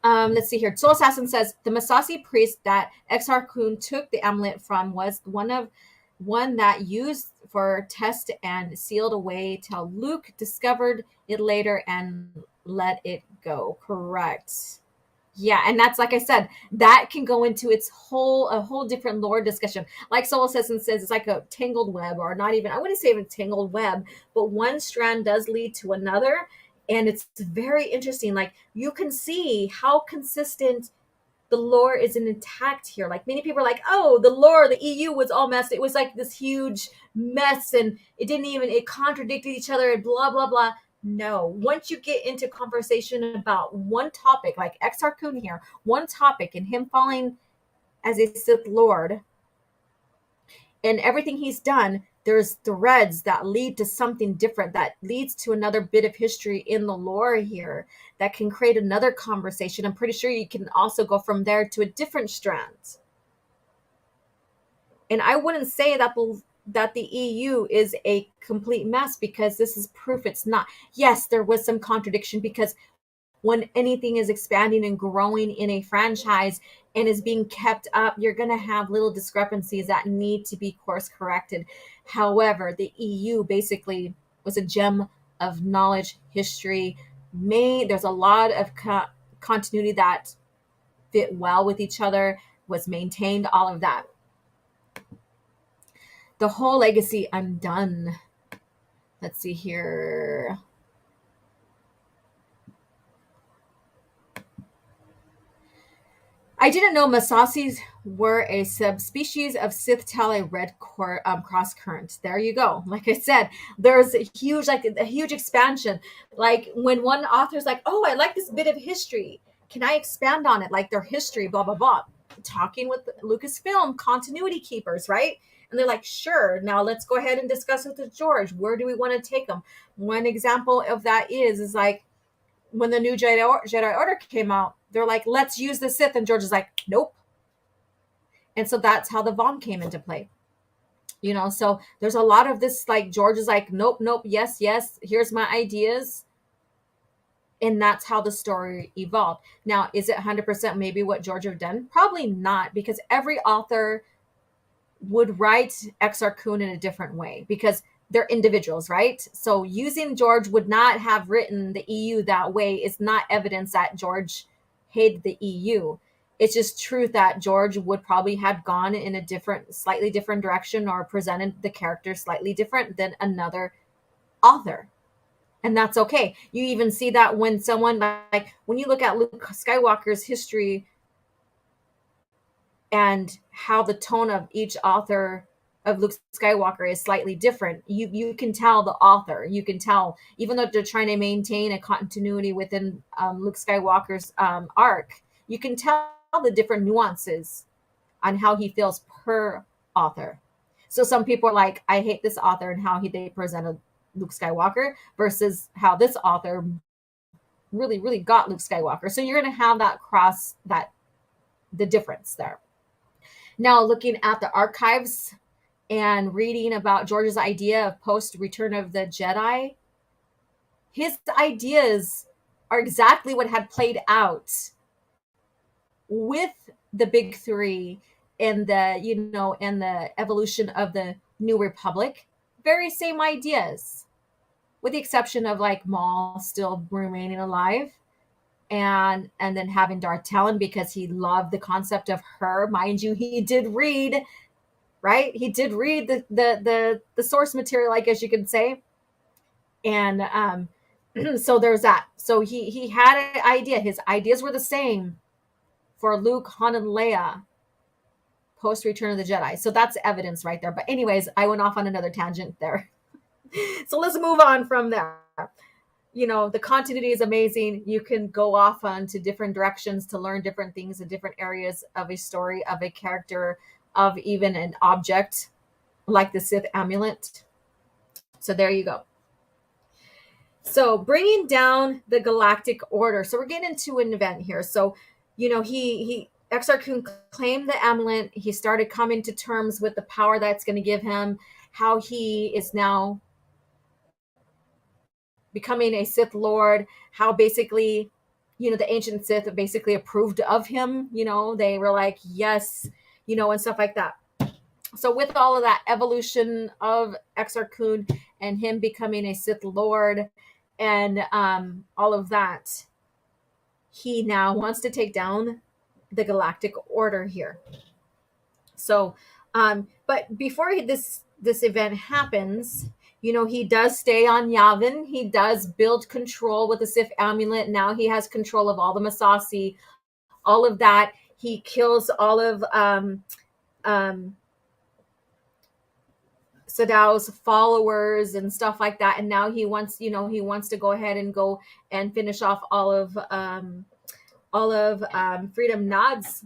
Let's see here. Soul Assassin says the Masasi priest that Exar Kun took the amulet from was one that used for test and sealed away till Luke discovered it later and let it go. Correct. Yeah, and that's, like I said, that can go into a whole different lore discussion. Like Soul Assassin says, it's like a tangled web, or not even, I wouldn't say even tangled web, but one strand does lead to another. And it's very interesting. Like, you can see how consistent the lore isn't intact here. Like, many people are like, oh, the lore, the EU was all messed. It was like this huge mess, and it contradicted each other and blah, blah, blah. No, once you get into conversation about one topic, like Exar Kun here, one topic, and him falling as a Sith Lord, and everything he's done, there's threads that lead to something different, that leads to another bit of history in the lore here that can create another conversation. I'm pretty sure you can also go from there to a different strand. And I wouldn't say that the EU is a complete mess, because this is proof it's not. Yes, there was some contradiction, because when anything is expanding and growing in a franchise and is being kept up, you're going to have little discrepancies that need to be course corrected. However, the EU basically was a gem of knowledge, history. There's a lot of continuity that fit well with each other, was maintained, all of that. The whole legacy undone. Let's see here. I didn't know Masasis were a subspecies of Sith Tale red cross current. There you go. Like I said, there's a huge expansion. Like when one author's like, oh, I like this bit of history. Can I expand on it? Like their history, blah, blah, blah. Talking with Lucasfilm continuity keepers, right? And they're like, sure, now let's go ahead and discuss it with George. Where do we want to take them? One example of that is like when the new Jedi Order came out, they're like, let's use the Sith. And George is like, nope. And so that's how the Vaughn came into play. So there's a lot of this, like George is like, nope, yes, here's my ideas. And that's how the story evolved. Now, is it 100% maybe what George have done? Probably not, because every author would write Exar Kun in a different way because they're individuals, right? So using George would not have written the EU that way is not evidence that George hated the EU. It's just truth that George would probably have gone in a different, slightly different direction or presented the character slightly different than another author. And that's okay. You even see that when someone like when you look at Luke Skywalker's history and how the tone of each author of Luke Skywalker is slightly different. You can tell the author. You can tell, even though they're trying to maintain a continuity within Luke Skywalker's arc, you can tell the different nuances on how he feels per author. So some people are like, I hate this author and how they presented Luke Skywalker versus how this author really, really got Luke Skywalker. So you're going to have the difference there. Now, looking at the archives and reading about George's idea of post Return of the Jedi, his ideas are exactly what had played out with the big three and the evolution of the New Republic. Very same ideas, with the exception of like Maul still remaining alive. And then having Darth Talon because he loved the concept of her. Mind you, he did read, right? He did read the source material, I guess you could say. And so there's that. So he had an idea. His ideas were the same for Luke, Han, and Leia post Return of the Jedi. So that's evidence right there. But anyways, I went off on another tangent there. So let's move on from there. The continuity is amazing. You can go off onto different directions to learn different things in different areas of a story, of a character, of even an object like the Sith amulet. So there you go. So bringing down the galactic order. So we're getting into an event here. So, Exar Kun claimed the amulet. He started coming to terms with the power that's going to give him, how he is now becoming a Sith Lord, how basically, the ancient Sith basically approved of him. They were like, yes, and stuff like that. So with all of that evolution of Exar Kun and him becoming a Sith Lord and all of that, he now wants to take down the galactic order here. So, but before this event happens, he does stay on Yavin. He does build control with the Sith amulet. Now he has control of all the Masasi, all of that. He kills all of Sadow's followers and stuff like that. And now he wants to go ahead and go and finish off all of Freedom Nod's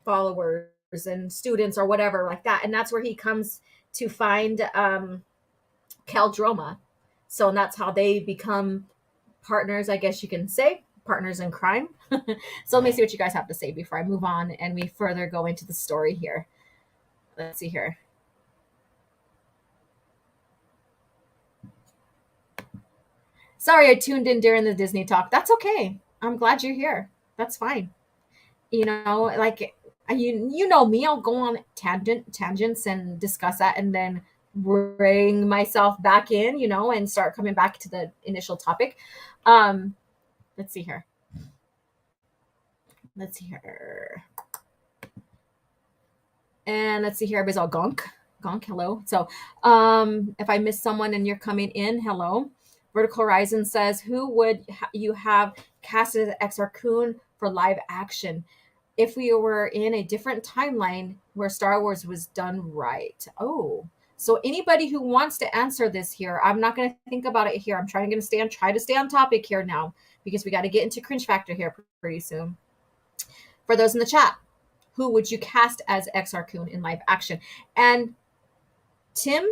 followers and students or whatever like that. And that's where he comes to find Caldroma. So, and that's how they become partners, I guess you can say, partners in crime. So let me see what you guys have to say before I move on and we further go into the story here. Let's see here. Sorry, I tuned in during the Disney talk. That's okay. I'm glad you're here. That's fine. Like you know me, I'll go on tangents and discuss that and then bring myself back in, and start coming back to the initial topic. Let's see here. And let's see here. Everybody's all gonk, hello. So if I miss someone and you're coming in, hello. Vertical Horizon says, who would you have casted as Exar Kun for live action if we were in a different timeline where Star Wars was done right? Oh, so anybody who wants to answer this here, I'm not going to think about it here. I'm try to stay on topic here now because we got to get into cringe factor here pretty soon. For those in the chat, who would you cast as Exar Kun in live action? And Tim,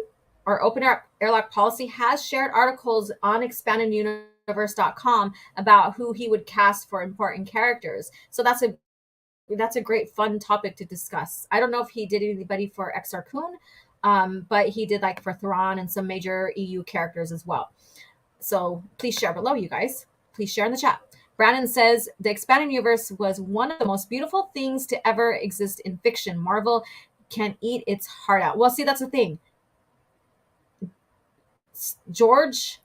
our Open Airlock Policy, has shared articles on expandeduniverse.com about who he would cast for important characters. So that's a great fun topic to discuss. I don't know if he did anybody for Exar Kun, but he did like for Thrawn and some major EU characters as well. So please share below, you guys. please share in the chat. Brandon says the expanded universe was one of the most beautiful things to ever exist in fiction. Marvel can eat its heart out. Well, see, that's the thing. George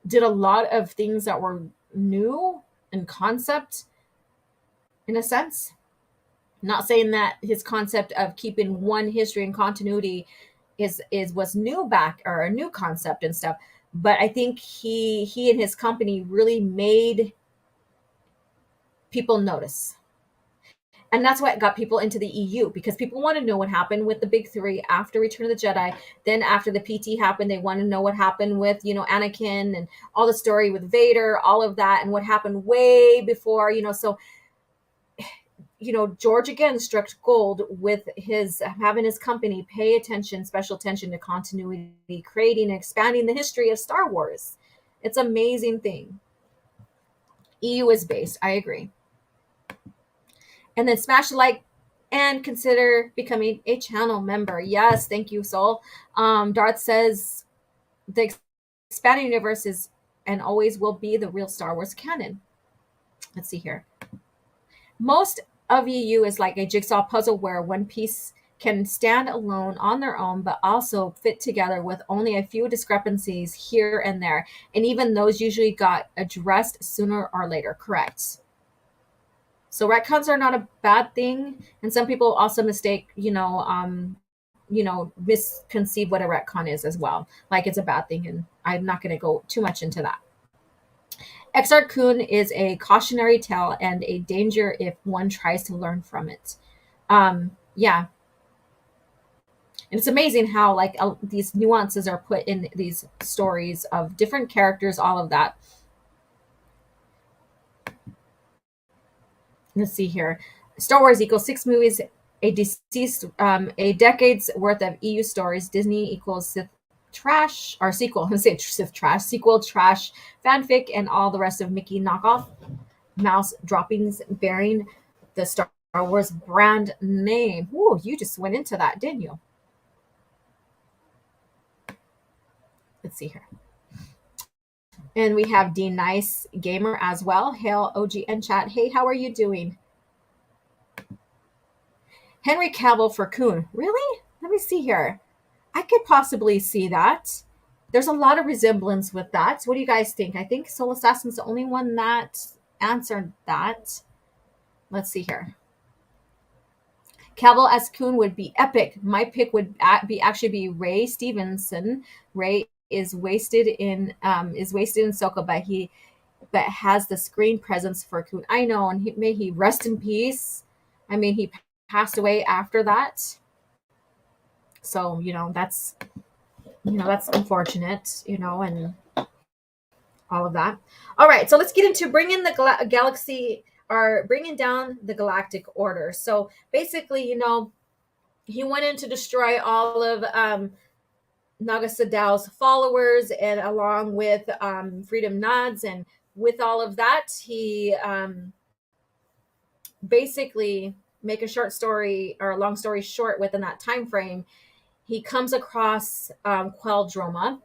did a lot of things that were new in concept, in a sense. Not saying that his concept of keeping one history and continuity is was new back, or a new concept and stuff, but I think he and his company really made people notice. And that's what got people into the EU, because people want to know what happened with the big three after Return of the Jedi. Then after the PT happened, they want to know what happened with, Anakin and all the story with Vader, all of that, and what happened way before, so, George again struck gold with his having his company pay special attention to continuity, creating and expanding the history of Star Wars. It's an amazing thing. EU is based, I agree. And then smash the like and consider becoming a channel member. Yes, thank you, Soul. Darth says the expanded universe is and always will be the real Star Wars canon. Let's see here. Most of EU is like a jigsaw puzzle where one piece can stand alone on their own, but also fit together with only a few discrepancies here and there. And even those usually got addressed sooner or later. Correct. So retcons are not a bad thing, and some people also misconceive what a retcon is as well. Like it's a bad thing, and I'm not going to go too much into that. Exar Kun is a cautionary tale and a danger if one tries to learn from it. Yeah. And it's amazing how these nuances are put in these stories of different characters, all of that. Let's see here. Star Wars equals 6 movies, a decade's worth of EU stories. Disney equals Sith trash, or sequel. Let's say Sith trash, sequel trash, fanfic, and all the rest of Mickey knockoff mouse droppings bearing the Star Wars brand name. Ooh, you just went into that, didn't you? Let's see here. And we have D Nice Gamer as well. Hail OGN chat. Hey, how are you doing? Henry Cavill for Kun. Really? Let me see here. I could possibly see that. There's a lot of resemblance with that. So what do you guys think? I think Soul Assassin's the only one that answered that. Let's see here. Cavill as Kun would be epic. My pick would be Ray Stevenson. Ray is wasted in Ahsoka, but has the screen presence for Kun. I know, and may he rest in peace. I mean, he passed away after that, so that's unfortunate, and all of that. All right, so let's get into bringing the galaxy, or bringing down the galactic order. So basically, he went in to destroy all of Naga Sadow's followers, and along with Freedom Nods, and with all of that, he basically, make a short story or a long story short, within that time frame, he comes across Quell Droma,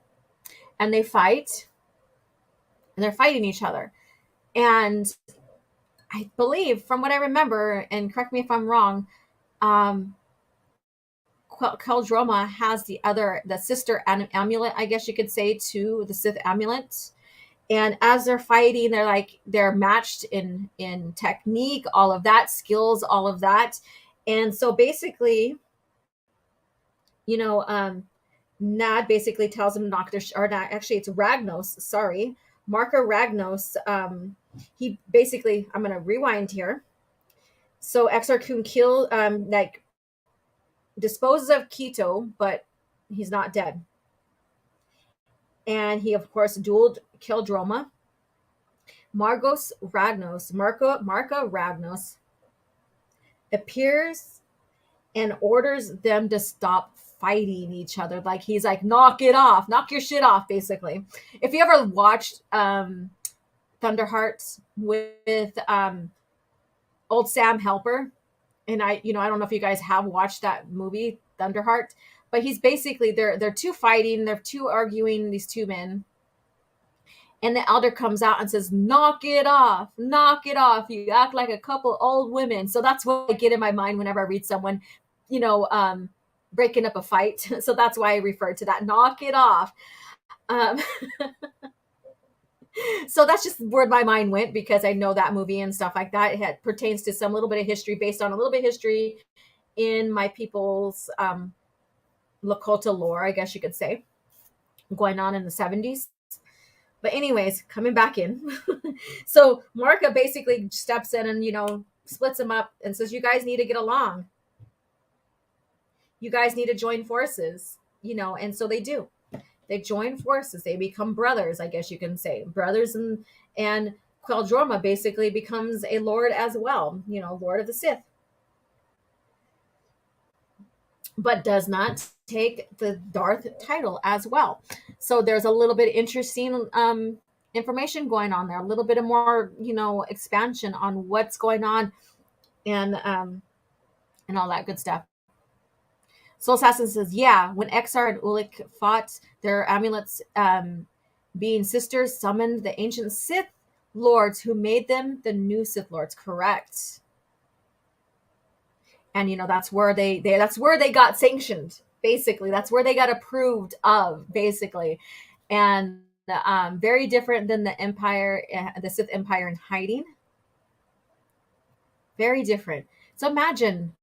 and they fight, and they're fighting each other. And I believe, from what I remember, and correct me if I'm wrong, Quell Droma has the sister amulet, I guess you could say, to the Sith amulet. And as they're fighting, they're matched in technique, all of that, skills, all of that. And so basically, Nad basically tells him to knock it's Ragnos, sorry. Marco Ragnos, he basically, I'm going to rewind here. So Exar Kun disposes of Keto, but he's not dead. And he, of course, dueled Keldroma. Marco Ragnos appears and orders them to stop fighting each other. He's like, knock it off, knock your shit off, basically. If you ever watched Thunderheart with old Sam Helper, and I don't know if you guys have watched that movie, Thunderheart, but he's basically, they're two fighting, they're two arguing, these two men. And the elder comes out and says, knock it off, you act like a couple old women. So that's what I get in my mind whenever I read someone, breaking up a fight. So that's why I refer to that, knock it off. um, so that's just where my mind went, because I know that movie and stuff like that. It pertains to some little bit of history, based on a little bit of history in my people's Lakota lore, I guess you could say, going on in the 70s. But anyways, coming back in. So Marka basically steps in and, splits them up and says, you guys need to get along. You guys need to join forces, and so they do. They join forces. They become brothers, I guess you can say. Brothers, and Queldroma basically becomes a lord as well, Lord of the Sith. But does not take the Darth title as well. So there's a little bit interesting information going on there, a little bit of more, expansion on what's going on, and all that good stuff. Soul Assassin says, yeah, when Exar and Ulic fought, their amulets, being sisters, summoned the ancient Sith lords who made them the new Sith lords. Correct. And that's where they got sanctioned, basically. That's where they got approved of, basically. And very different than the Empire, the Sith Empire in hiding. Very different. So imagine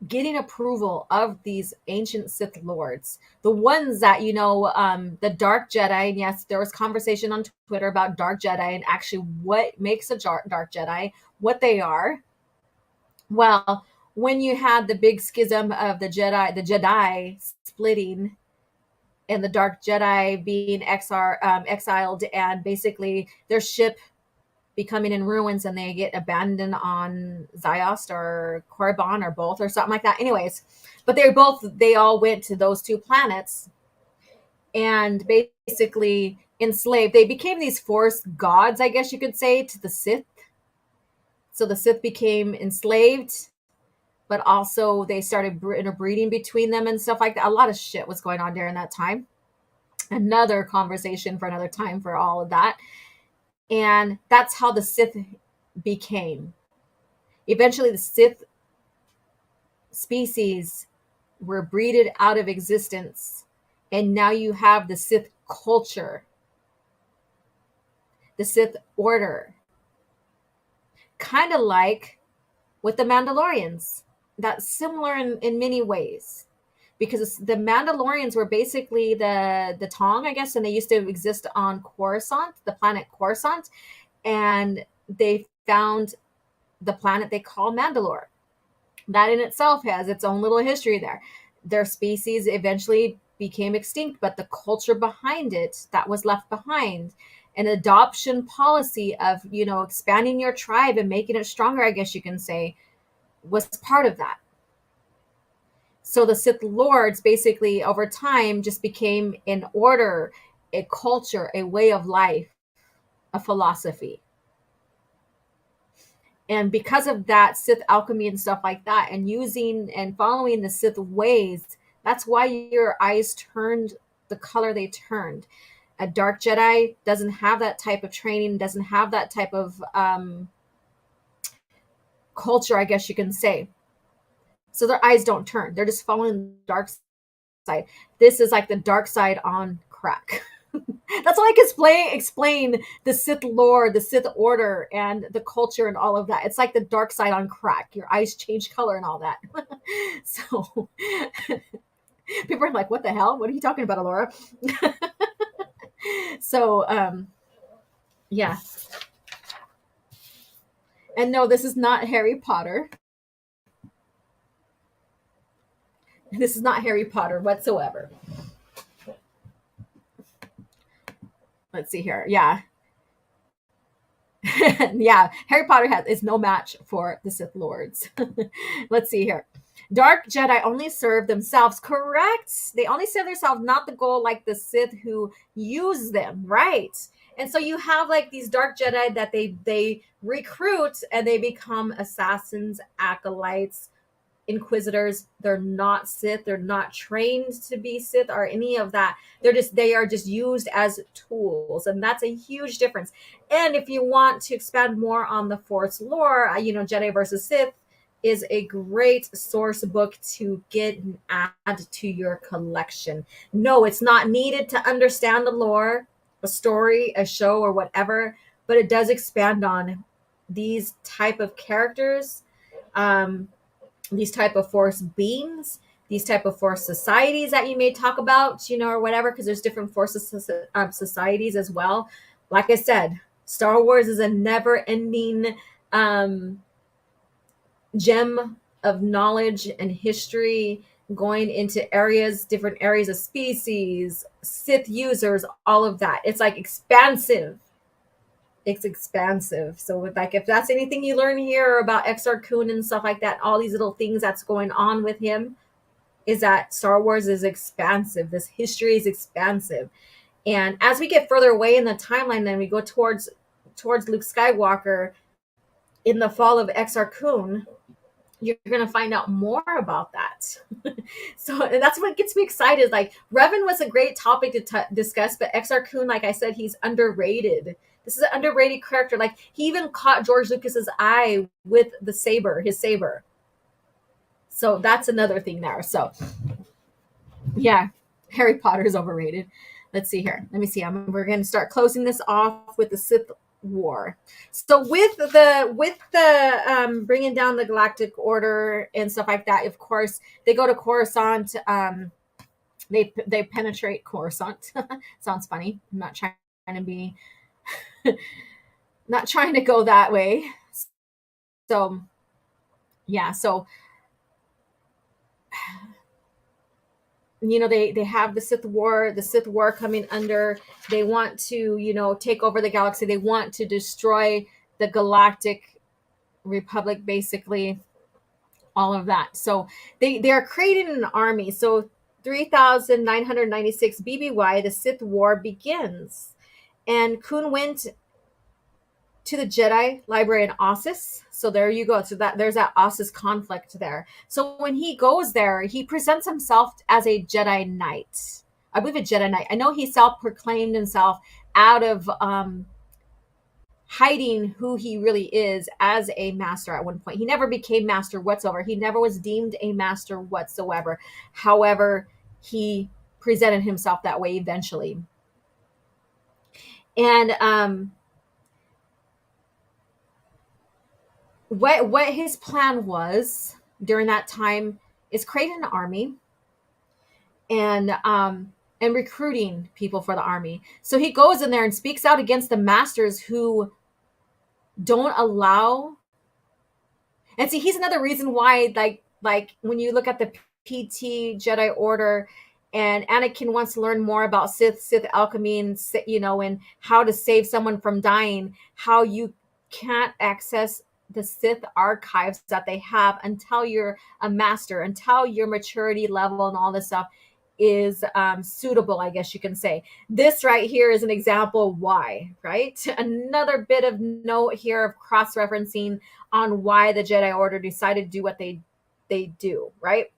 getting approval of these ancient Sith lords, the ones that the Dark Jedi. And yes, there was conversation on Twitter about Dark Jedi and actually what makes a Dark Jedi, what they are. Well, when you had the big schism of the Jedi splitting, and the Dark Jedi being exiled, and basically their ship becoming in ruins, and they get abandoned on Ziost or Korriban or both or something like that. Anyways, but they all went to those two planets and basically enslaved. They became these Force gods, I guess you could say, to the Sith. So the Sith became enslaved, but also they started interbreeding between them and stuff like that. A lot of shit was going on during that time. Another conversation for another time for all of that. And that's how the Sith became. Eventually, the Sith species were breeded out of existence. And now you have the Sith culture, the Sith order. Kind of like with the Mandalorians. That's similar in many ways. Because the Mandalorians were basically the Tong, I guess, and they used to exist on Coruscant, the planet Coruscant, and they found the planet they call Mandalore. That in itself has its own little history there. Their species eventually became extinct, but the culture behind it that was left behind, an adoption policy of, expanding your tribe and making it stronger, I guess you can say, was part of that. So the Sith Lords basically over time just became an order, a culture, a way of life, a philosophy. And because of that, Sith alchemy and stuff like that, and using and following the Sith ways, that's why your eyes turned the color they turned. A Dark Jedi doesn't have that type of training, doesn't have that type of culture, I guess you can say. So their eyes don't turn. They're just following the dark side. This is like the dark side on crack. That's all I can explain the Sith lore, the Sith order, and the culture and all of that. It's like the dark side on crack. Your eyes change color and all that. So people are like, what the hell? What are you talking about, Alora? So, yeah. And no, this is not Harry Potter. This is not Harry Potter whatsoever. Let's see here. Yeah. Yeah, Harry Potter is no match for the Sith Lords. Let's see here. Dark Jedi only serve themselves. Correct. They only serve themselves, not the goal like the Sith who use them. Right. And so you have like these Dark Jedi that they recruit and they become assassins, acolytes, Inquisitors. They're not Sith. They're not trained to be Sith or any of that. They are just used as tools, and that's a huge difference. And if you want to expand more on the Force lore, Jedi versus Sith is a great source book to get and add to your collection. No, it's not needed to understand the lore, a story, a show, or whatever, but it does expand on these type of characters, these type of Force beings, these type of Force societies that you may talk about, or whatever, because there's different Force societies as well. Like I said, Star Wars is a never-ending gem of knowledge and history, going into different areas of species, Sith users, all of that. It's like expansive. It's expansive. So if that's anything you learn here about Exar Kun and stuff like that, all these little things that's going on with him, is that Star Wars is expansive. This history is expansive. And as we get further away in the timeline, then we go towards Luke Skywalker in the fall of Exar Kun, you're going to find out more about that. So and that's what gets me excited. Like, Revan was a great topic to discuss, but Exar Kun, like I said, he's underrated. This is an underrated character. Like, he even caught George Lucas's eye with his saber. So that's another thing there. So yeah, Harry Potter is overrated. Let's see here. Let me see. We're going to start closing this off with the Sith War. So with the bringing down the Galactic Order and stuff like that, of course they go to Coruscant. They penetrate Coruscant. Sounds funny. I'm not trying to be not trying to go that way. So yeah, so they have the Sith War coming under. They want to, take over the galaxy. They want to destroy the Galactic Republic, basically, all of that. So they are creating an army. So 3,996 BBY, the Sith War begins. And Kun went to the Jedi Library in Ossus. So there you go. So there's that Ossus conflict there. So when he goes there, he presents himself as a Jedi Knight. I believe a Jedi Knight. I know he self-proclaimed himself out of hiding who he really is as a master at one point. He never became master whatsoever. He never was deemed a master whatsoever. However, he presented himself that way eventually. And what his plan was during that time is create an army and recruiting people for the army. So he goes in there and speaks out against the masters who don't allow. And see, he's another reason why, like when you look at the PT Jedi Order, and Anakin wants to learn more about Sith alchemy, and and how to save someone from dying, how you can't access the Sith archives that they have until you're a master, until your maturity level and all this stuff is suitable, I guess you can say. This right here is an example why, right? Another bit of note here of cross-referencing on why the Jedi Order decided to do what they do, right?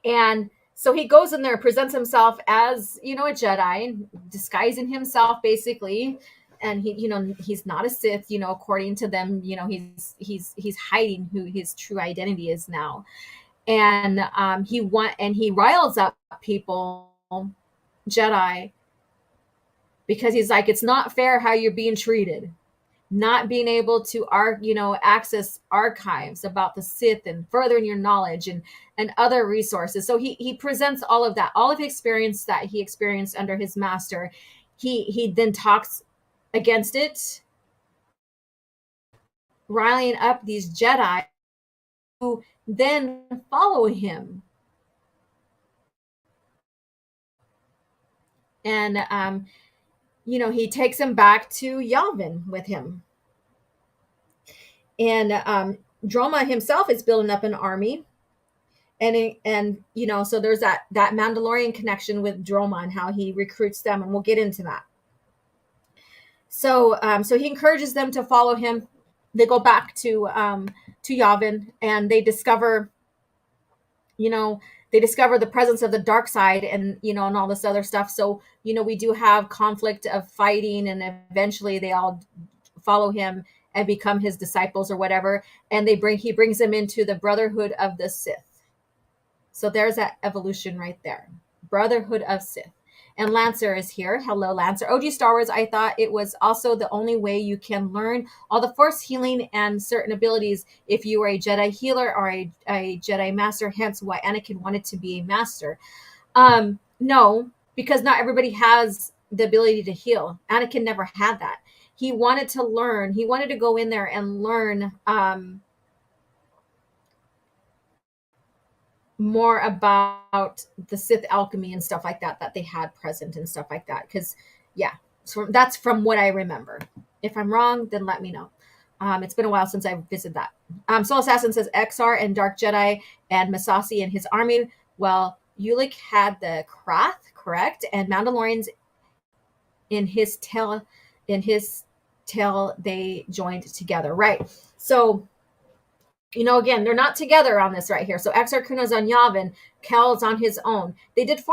And so he goes in there, presents himself as, a Jedi, disguising himself basically. And he's not a Sith, according to them, he's hiding who his true identity is now. And he riles up people, Jedi, because he's like, it's not fair how you're being treated. Not being able to access archives about the Sith and furthering your knowledge and other resources. So he presents all of that, all of the experience that he experienced under his master. He then talks against it, riling up these Jedi who then follow him. And he takes him back to Yavin with him. And Droma himself is building up an army. And so there's that Mandalorian connection with Droma and how he recruits them, and we'll get into that. So he encourages them to follow him. They go back to Yavin, and they discover they discover the presence of the dark side, and and all this other stuff. So we do have conflict of fighting, and eventually they all follow him and become his disciples or whatever, and he brings them into the Brotherhood of the Sith. So there's that evolution right there. Brotherhood of Sith. And Lancer is here. Hello, Lancer. OG Star Wars, I thought it was also the only way you can learn all the Force healing and certain abilities if you were a Jedi healer or a Jedi master, hence why Anakin wanted to be a master. No, because not everybody has the ability to heal. Anakin never had that. He wanted to learn. He wanted to go in there and learn more about the Sith alchemy and stuff like that they had present and stuff like that. Because, yeah, so that's from what I remember. If I'm wrong, then let me know. It's been a while since I visited that. Soul Assassin says Exar and Dark Jedi and Masasi and his army. Well, Ulick had the Krath, correct? And Mandalorians in his tail, they joined together, right? So, again, they're not together on this right here. So Exar Kun is on Yavin, Kel's on his own. They did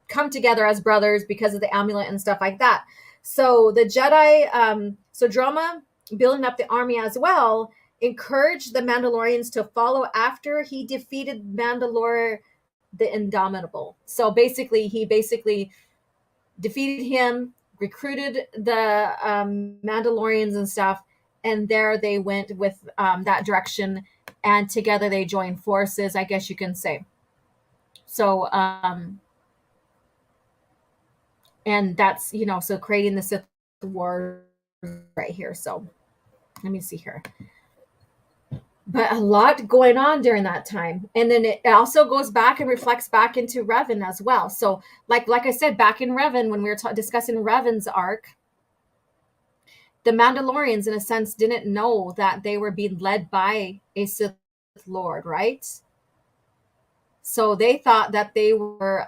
come together as brothers because of the amulet and stuff like that. So the Jedi, so Droma, building up the army as well, encouraged the Mandalorians to follow after he defeated Mandalore the Indomitable. So basically, he defeated him, recruited the Mandalorians and stuff, and there they went with that direction, and together they joined forces, I guess you can say. So, and that's, so creating the Sith War right here. So let me see here. But a lot going on during that time. And then it also goes back and reflects back into Revan as well. So like I said, back in Revan, when we were discussing Revan's arc, the Mandalorians, in a sense, didn't know that they were being led by a Sith Lord, right? So they thought that they were,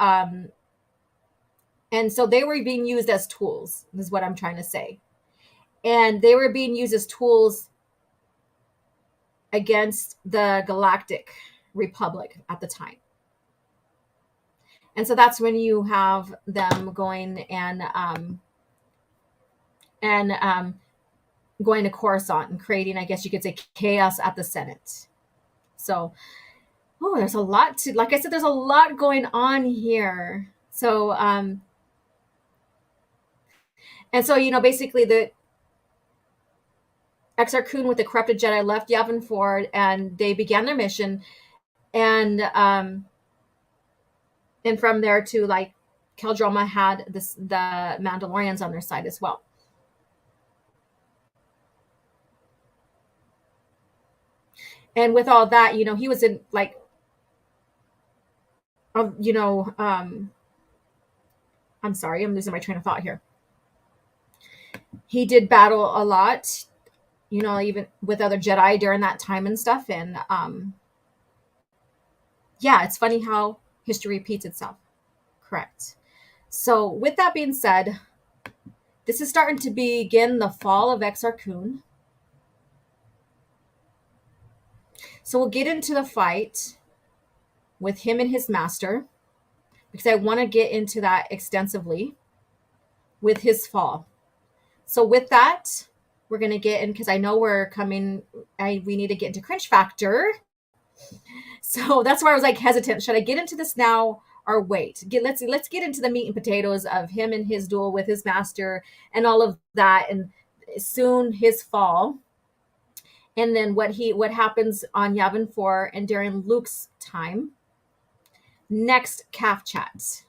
and so they were being used as tools, is what I'm trying to say. And they were being used as tools against the Galactic Republic at the time. And so that's when you have them going and going to Coruscant and creating, I guess you could say, chaos at the Senate. So, there's a lot to, like I said, there's a lot going on here. So, and so, basically the Exar Kun with the corrupted Jedi left Yavin 4, and they began their mission. And from there to, like, Kel Droma had the Mandalorians on their side as well. And with all that, he was in, like, I'm sorry, I'm losing my train of thought here. He did battle a lot, even with other Jedi during that time and stuff. And yeah, it's funny how history repeats itself. Correct. So with that being said, this is starting to begin the fall of Exar Kun. So we'll get into the fight with him and his master, because I want to get into that extensively with his fall. So with that, we're going to get in, because I know we need to get into Cringe Factor. So that's why I was like hesitant. Should I get into this now or wait? Let's get into the meat and potatoes of him and his duel with his master and all of that, and soon his fall. And then what happens on Yavin 4 and during Luke's time. Next Calf Chat.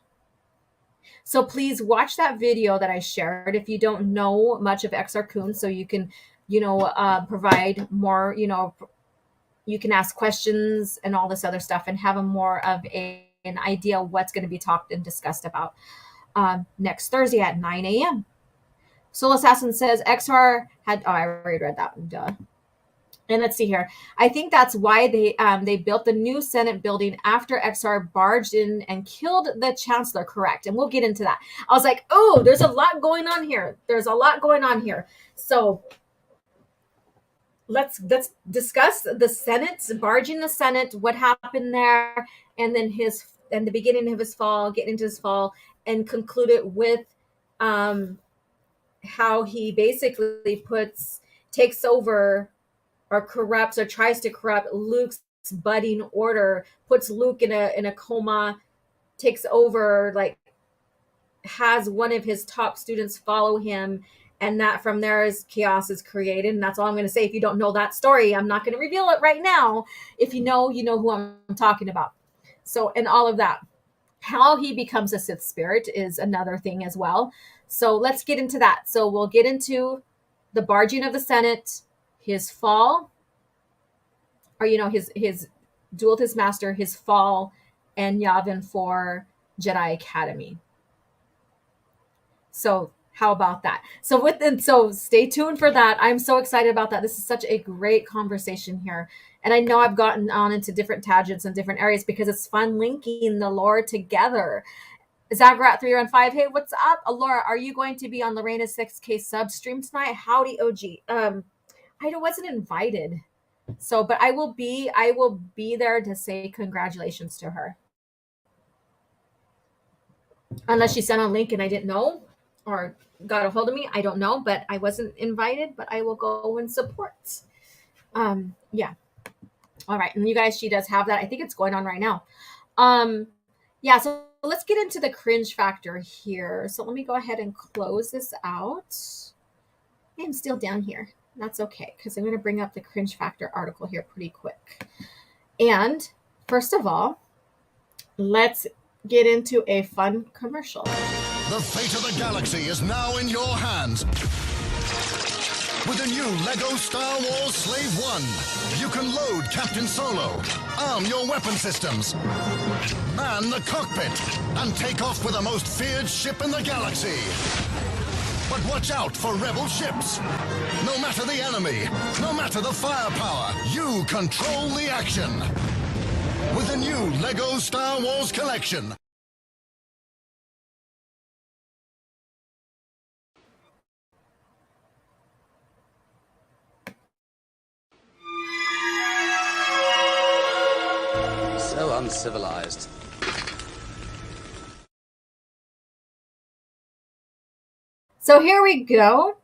So please watch that video that I shared if you don't know much of Exar Kun, so you can, provide more, you can ask questions and all this other stuff and have more of an idea of what's going to be talked and discussed about next Thursday at 9 a.m. Soul Assassin says Exar had, I already read that one, duh. And let's see here. I think that's why they built the new Senate building after Exar barged in and killed the Chancellor, correct? And we'll get into that. I was like, there's a lot going on here. So let's discuss the Senate, barging the Senate, what happened there, and then the beginning of his fall, getting into his fall, and conclude it with um, how he basically takes over or corrupts or tries to corrupt Luke's budding order, puts Luke in a coma, takes over, like has one of his top students follow him, and that from there is chaos is created. And that's all I'm going to say. If you don't know that story, I'm not going to reveal it right now. If you know, you know who I'm talking about. So, and all of that, how he becomes a Sith spirit is another thing as well. So let's get into that. So we'll get into the barging of the Senate, his fall, or his duel with his master, his fall, and Yavin 4 Jedi Academy. So how about that? So stay tuned for that. I'm so excited about that. This is such a great conversation here. And I know I've gotten on into different tangents and different areas because it's fun linking the lore together. Zagrat 315, hey, what's up? Laura, are you going to be on Lorena's 6K sub stream tonight? Howdy, OG. I wasn't invited. So, but I will be there to say congratulations to her. Unless she sent a link and I didn't know, or got a hold of me, I don't know, but I wasn't invited, but I will go and support. Yeah. All right. And you guys, she does have that. I think it's going on right now. Yeah, so let's get into the cringe factor here. So let me go ahead and close this out. I'm still down here. That's okay, because I'm going to bring up the cringe factor article here pretty quick. And first of all, let's get into a fun commercial. The fate of the galaxy is now in your hands. With the new LEGO Star Wars Slave 1, you can load Captain Solo, arm your weapon systems, man the cockpit, and take off with the most feared ship in the galaxy. But watch out for rebel ships. No matter the enemy, no matter the firepower, you control the action. With the new LEGO Star Wars collection. So uncivilized. So here we go.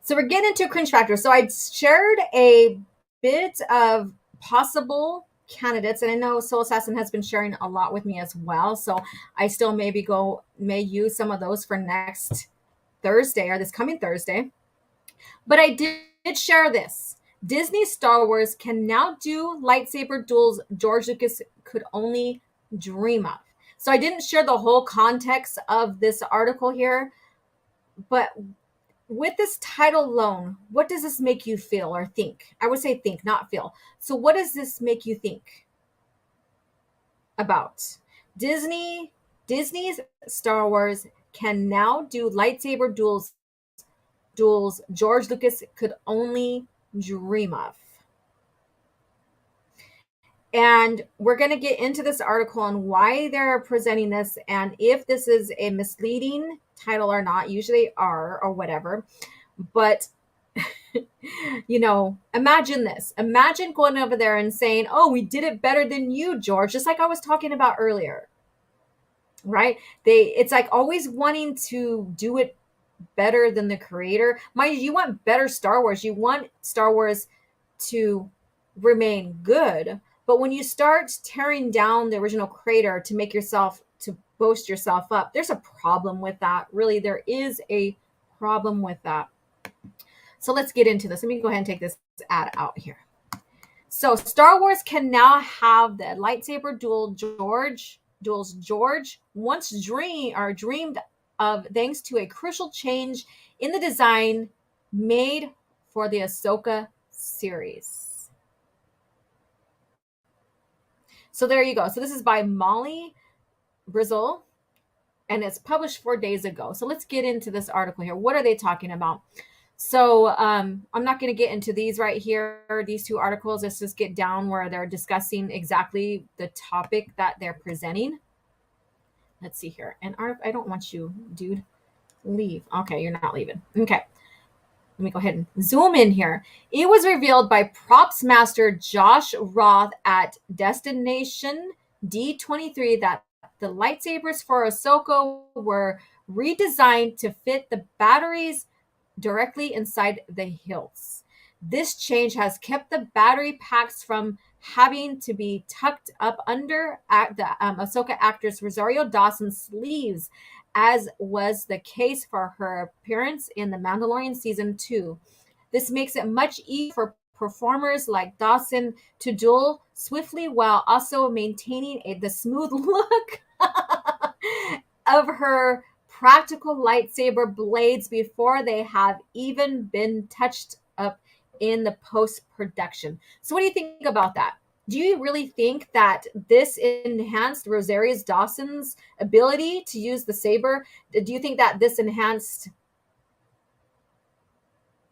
So we're getting into cringe factor. So I shared a bit of possible candidates, and I know Soul Assassin has been sharing a lot with me as well. So I still may use some of those for next Thursday or this coming Thursday. But I did share this. Disney Star Wars can now do lightsaber duels George Lucas could only dream of. So I didn't share the whole context of this article here, but with this title alone, what does this make you feel or think? I would say think, not feel. So what does this make you think about? Disney's Star Wars can now do lightsaber duels George Lucas could only dream of. And we're going to get into this article on why they're presenting this and if this is a misleading title or not. Usually are, or whatever. But, imagine this. Imagine going over there and saying, oh, we did it better than you, George, just like I was talking about earlier. Right? It's like always wanting to do it better than the creator. Mind you want better Star Wars. You want Star Wars to remain good. But when you start tearing down the original creator to boast yourself up, there's a problem with that. Really, there is a problem with that. So let's get into this. Let me go ahead and take this ad out here. So Star Wars can now have the lightsaber duels George once dreamed of, thanks to a crucial change in the design made for the Ahsoka series. So there you go. So this is by Molly Brizzle, and it's published 4 days ago. So let's get into this article here. What are they talking about? So I'm not going to get into these right here, these two articles. Let's just get down where they're discussing exactly the topic that they're presenting. Let's see here. And I don't want you, dude. Leave. Okay, you're not leaving. Okay. let me go ahead and zoom in here. It was revealed by props master Josh Roth at Destination D23 that the lightsabers for Ahsoka were redesigned to fit the batteries directly inside the hilts. This change has kept the battery packs from having to be tucked up under the Ahsoka actress Rosario Dawson's sleeves, as was the case for her appearance in The Mandalorian Season 2. This makes it much easier for performers like Dawson to duel swiftly while also maintaining the smooth look of her practical lightsaber blades before they have even been touched up in the post-production. So what do you think about that? Do you really think that this enhanced Rosario Dawson's ability to use the saber? Do you think that this enhanced,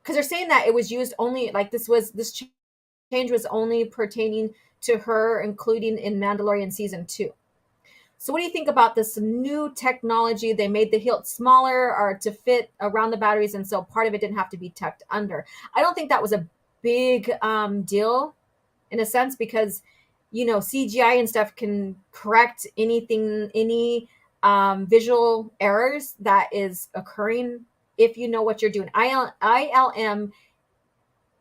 because they're saying that it was used only, like this change was only pertaining to her, including in Mandalorian Season 2. So what do you think about this new technology? They made the hilt smaller or to fit around the batteries, and so part of it didn't have to be tucked under. I don't think that was a big deal in a sense, because, you know, CGI and stuff can correct anything, any visual errors that is occurring if you know what you're doing. ILM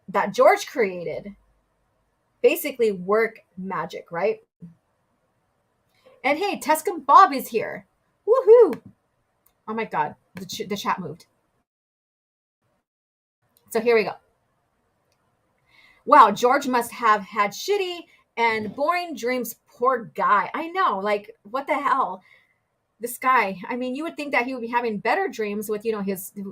that George created basically work magic, right? And hey, Tuscan Bob is here. Woohoo! Oh my God, the chat moved. So here we go. Wow, George must have had shitty and boring dreams. Poor guy. I know, like, what the hell? This guy, I mean, you would think that he would be having better dreams with, you know,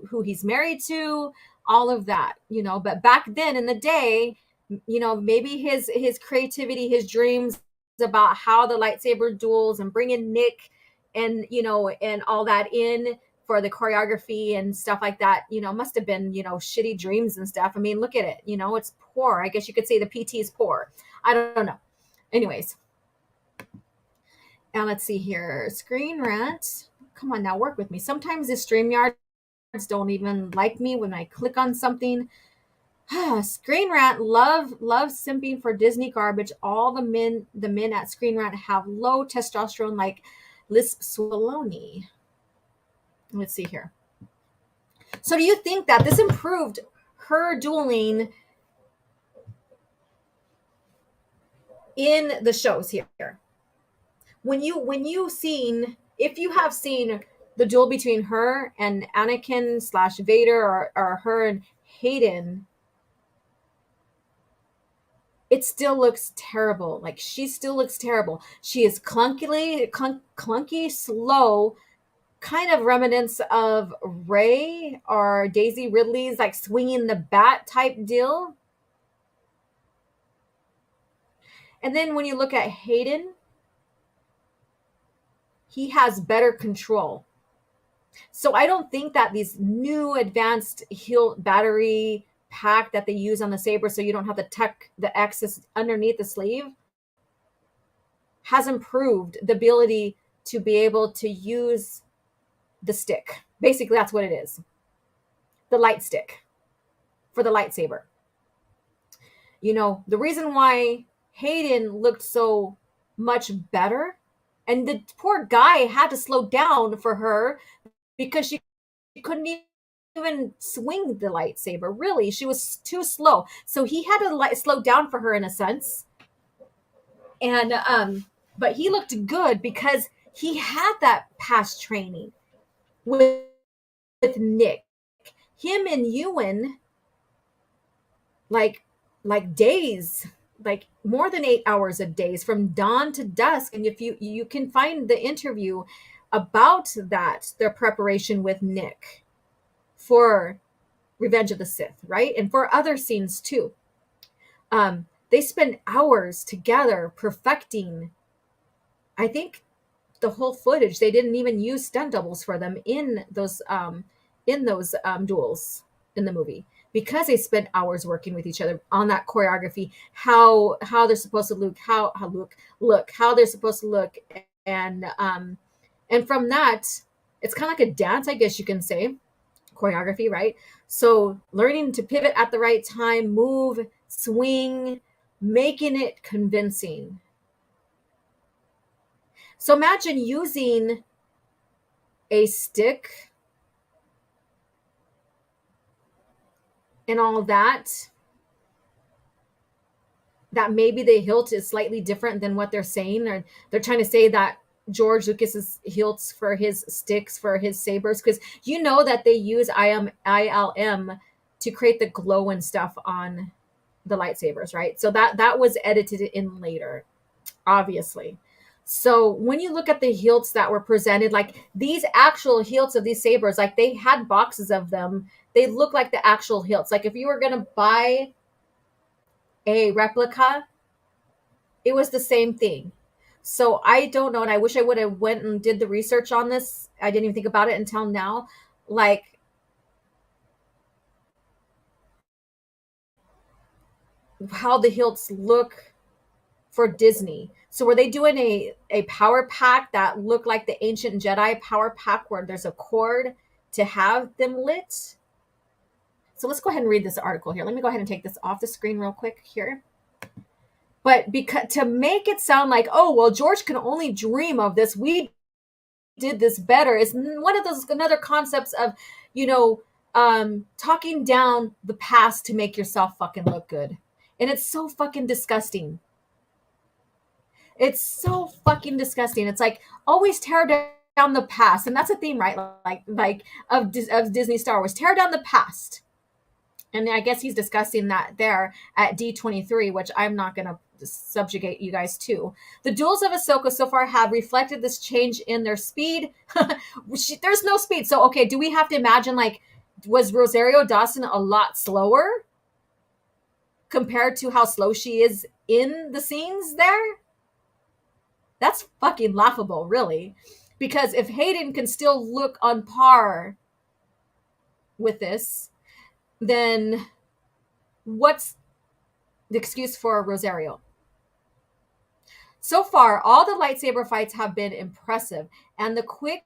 who he's married to, all of that, you know. But back then in the day, you know, maybe his creativity, his dreams about how the lightsaber duels and bringing Nick and, you know, and all that in for the choreography and stuff like that, you know, must have been, you know, shitty dreams and stuff. I mean, look at it, you know, it's poor. I guess you could say the PT is poor. I don't know. Anyways. Now let's see here. Screen Rant. Come on now, work with me. Sometimes the StreamYards don't even like me when I click on something. Screen Rant love simping for Disney garbage. All the men at Screen Rant have low testosterone like Lisp Swaloni. Let's see here. So do you think that this improved her dueling in the shows here? When you seen, if you have seen the duel between her and Anakin / Vader or her and Hayden, it still looks terrible. Like, she still looks terrible. She is clunky, slow, kind of remnants of Rey or Daisy Ridley's like swinging the bat type deal. And then when you look at Hayden, he has better control. So I don't think that these new advanced hilt battery pack that they use on the saber, so you don't have to tuck the excess underneath the sleeve, has improved the ability to be able to use the stick. Basically, that's what it is. The light stick for the lightsaber. You know, the reason why Hayden looked so much better, and the poor guy had to slow down for her because she couldn't even swing the lightsaber. Really, she was too slow. So he had to slow down for her in a sense. And but he looked good because he had that past training with Nick. Him and Ewan, like days, like more than 8 hours a day, from dawn to dusk. And if you can find the interview about that, their preparation with Nick for Revenge of the Sith, right? And for other scenes too. They spend hours together perfecting, I think, the whole footage. They didn't even use stunt doubles for them in those duels in the movie, because they spent hours working with each other on that choreography, how they're supposed to look, how they're supposed to look, and from that, it's kind of like a dance, I guess you can say, choreography, right? So learning to pivot at the right time, move, swing, making it convincing. So imagine using a stick and all that maybe the hilt is slightly different than what they're saying, or they're trying to say that George Lucas's hilts for his sticks, for his sabers, because you know that they use ILM to create the glow and stuff on the lightsabers, right? So that was edited in later, obviously. So when you look at the hilts that were presented, like these actual hilts of these sabers, like they had boxes of them. They look like the actual hilts. Like if you were gonna buy a replica, it was the same thing. So I don't know, and I wish I would have went and did the research on this. I didn't even think about it until now. Like how the hilts look for Disney. So were they doing a power pack that looked like the ancient Jedi power pack where there's a cord to have them lit? So let's go ahead and read this article here. Let me go ahead and take this off the screen real quick here. But because to make it sound like, oh, well, George can only dream of this, we did this better, is one of those another concepts of, talking down the past to make yourself fucking look good. And it's so fucking disgusting. It's so fucking disgusting. It's like always tear down the past. And that's a theme, right? Like of Disney Star Wars, tear down the past. And I guess he's discussing that there at D23, which I'm not going to subjugate you guys to. The duels of Ahsoka so far have reflected this change in their speed. There's no speed. So, okay, do we have to imagine, like, was Rosario Dawson a lot slower compared to how slow she is in the scenes there? That's fucking laughable, really. Because if Hayden can still look on par with this, then what's the excuse for Rosario? So far, all the lightsaber fights have been impressive, and the quick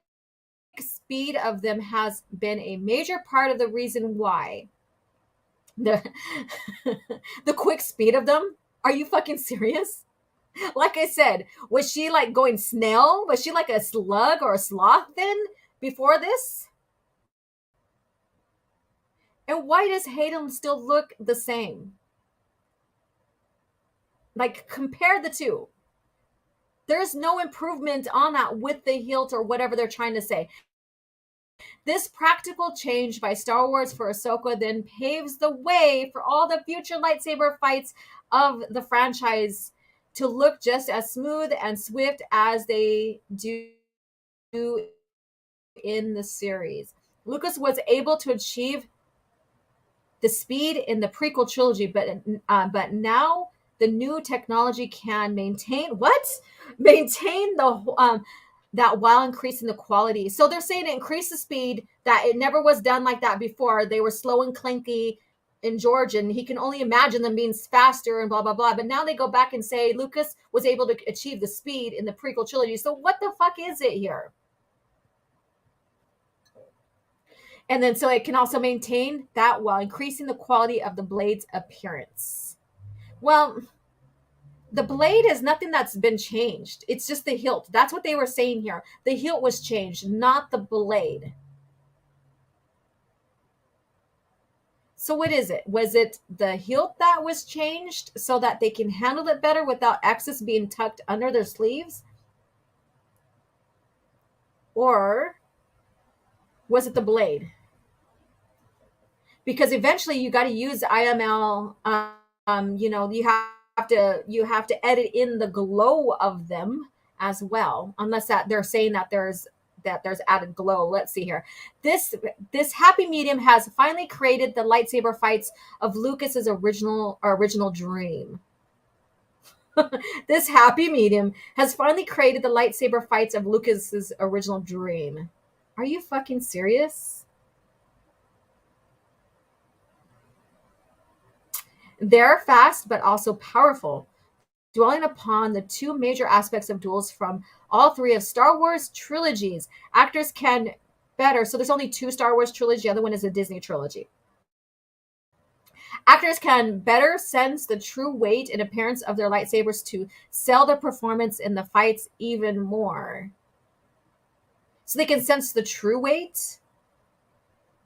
speed of them has been a major part of the reason why. The quick speed of them? Are you fucking serious? Like I said, was she like going snail? Was she like a slug or a sloth then before this? And why does Hayden still look the same? Like, compare the two. There's no improvement on that with the hilt or whatever they're trying to say. This practical change by Star Wars for Ahsoka then paves the way for all the future lightsaber fights of the franchise to look just as smooth and swift as they do in the series. Lucas was able to achieve the speed in the prequel trilogy, but now the new technology can maintain the that while increasing the quality. So they're saying it increased the speed, that it never was done like that before. They were slow and clanky in George, and he can only imagine them being faster and blah, blah, blah. But now they go back and say Lucas was able to achieve the speed in the prequel trilogy. So what the fuck is it here? And then so it can also maintain that while increasing the quality of the blade's appearance. Well, the blade is nothing that's been changed. It's just the hilt. That's what they were saying here. The hilt was changed, not the blade. So what is it? Was it the hilt that was changed so that they can handle it better without excess being tucked under their sleeves? Or was it the blade? Because eventually you got to use IML. You have to edit in the glow of them as well, unless that they're saying that there's added glow. Let's see here. This happy medium has finally created the lightsaber fights of Lucas's original dream. This happy medium has finally created the lightsaber fights of Lucas's original dream. Are you fucking serious? They're fast, but also powerful, dwelling upon the two major aspects of duels from all three of Star Wars trilogies. Actors can better. So there's only 2 Star Wars trilogy. The other one is a Disney trilogy. Actors can better sense the true weight and appearance of their lightsabers to sell their performance in the fights even more. So they can sense the true weight.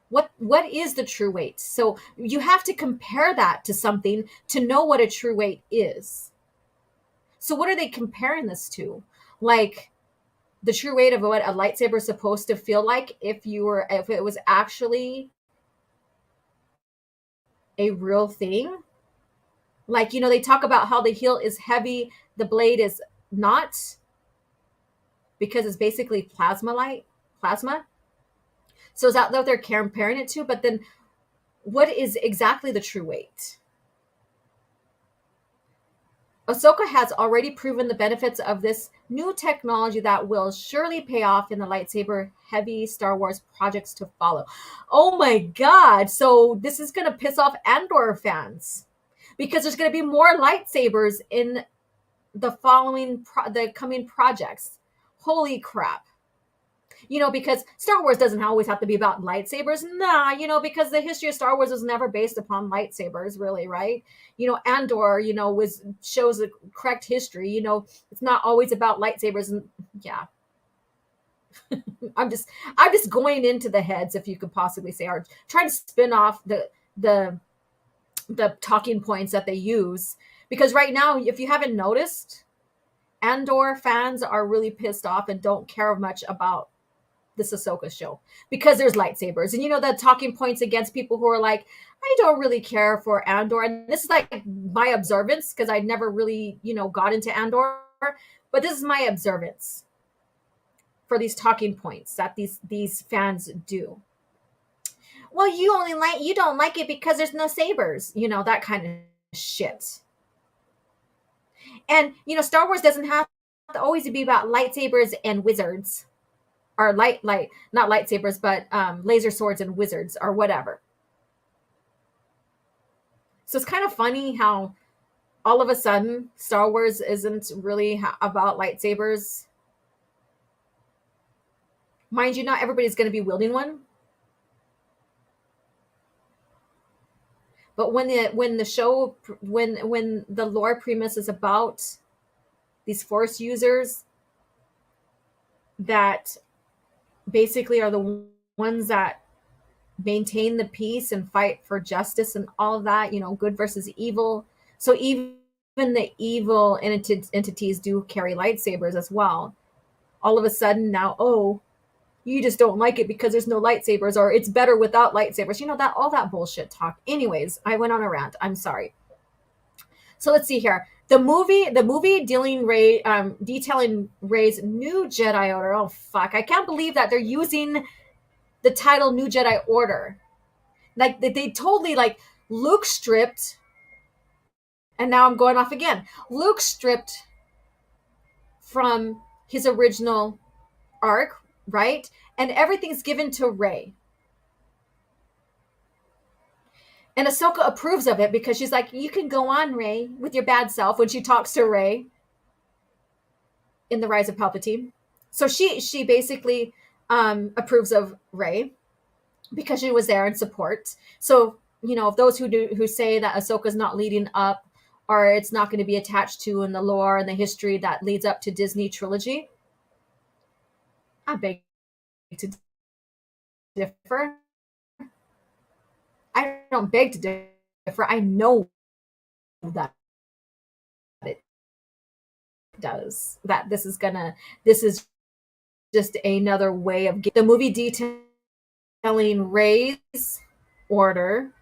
What is the true weight? So you have to compare that to something to know what a true weight is. So what are they comparing this to? Like the true weight of what a lightsaber is supposed to feel like if it was actually a real thing. Like, they talk about how the hilt is heavy, the blade is not, because it's basically plasma. So is that what they're comparing it to? But then what is exactly the true weight? Ahsoka has already proven the benefits of this new technology that will surely pay off in the lightsaber heavy Star Wars projects to follow. Oh my God. So this is going to piss off Andor fans because there's going to be more lightsabers in the coming projects. Holy crap. Because Star Wars doesn't always have to be about lightsabers. Nah, because the history of Star Wars was never based upon lightsabers, really, right? Andor, shows the correct history. It's not always about lightsabers, and yeah. I'm just going into the heads, if you could possibly say, or trying to spin off the talking points that they use, because right now, if you haven't noticed, Andor fans are really pissed off and don't care much about this Ahsoka show because there's lightsabers. And the talking points against people who are like, I don't really care for Andor. And this is like my observance because I never really, got into Andor. But this is my observance for these talking points that these fans do. Well, you don't like it because there's no sabers, that kind of shit. And Star Wars doesn't have to always be about lightsabers and wizards. Or not lightsabers, but laser swords and wizards or whatever. So it's kind of funny how all of a sudden Star Wars isn't really about lightsabers. Mind you, not everybody's going to be wielding one. But when the lore premise is about these Force users that basically are the ones that maintain the peace and fight for justice and all of that, good versus evil. So even the evil entities do carry lightsabers as well. All of a sudden now, you just don't like it because there's no lightsabers, or it's better without lightsabers. That all that bullshit talk. Anyways, I went on a rant. I'm sorry. So let's see here. The movie detailing Rey's new Jedi Order. Oh fuck! I can't believe that they're using the title New Jedi Order. Like they totally Luke stripped, and now I'm going off again. Luke stripped from his original arc, right? And everything's given to Rey. And Ahsoka approves of it because she's like, you can go on, Rey, with your bad self, when she talks to Rey in The Rise of Palpatine. So she basically approves of Rey because she was there in support. So, if those who say that Ahsoka's not leading up, or it's not going to be attached to in the lore and the history that leads up to Disney trilogy, I beg to differ. I don't beg to differ. I know that it does. That this is just another way of the movie detailing Rey's order,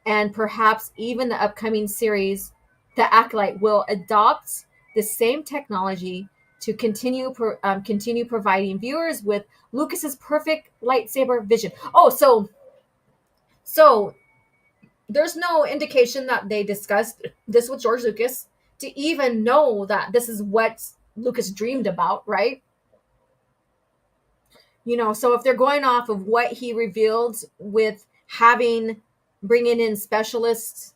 and perhaps even the upcoming series, The Acolyte, will adopt the same technology to continue providing viewers with Lucas's perfect lightsaber vision. Oh, so there's no indication that they discussed this with George Lucas to even know that this is what Lucas dreamed about, right? So if they're going off of what he revealed with bringing in specialists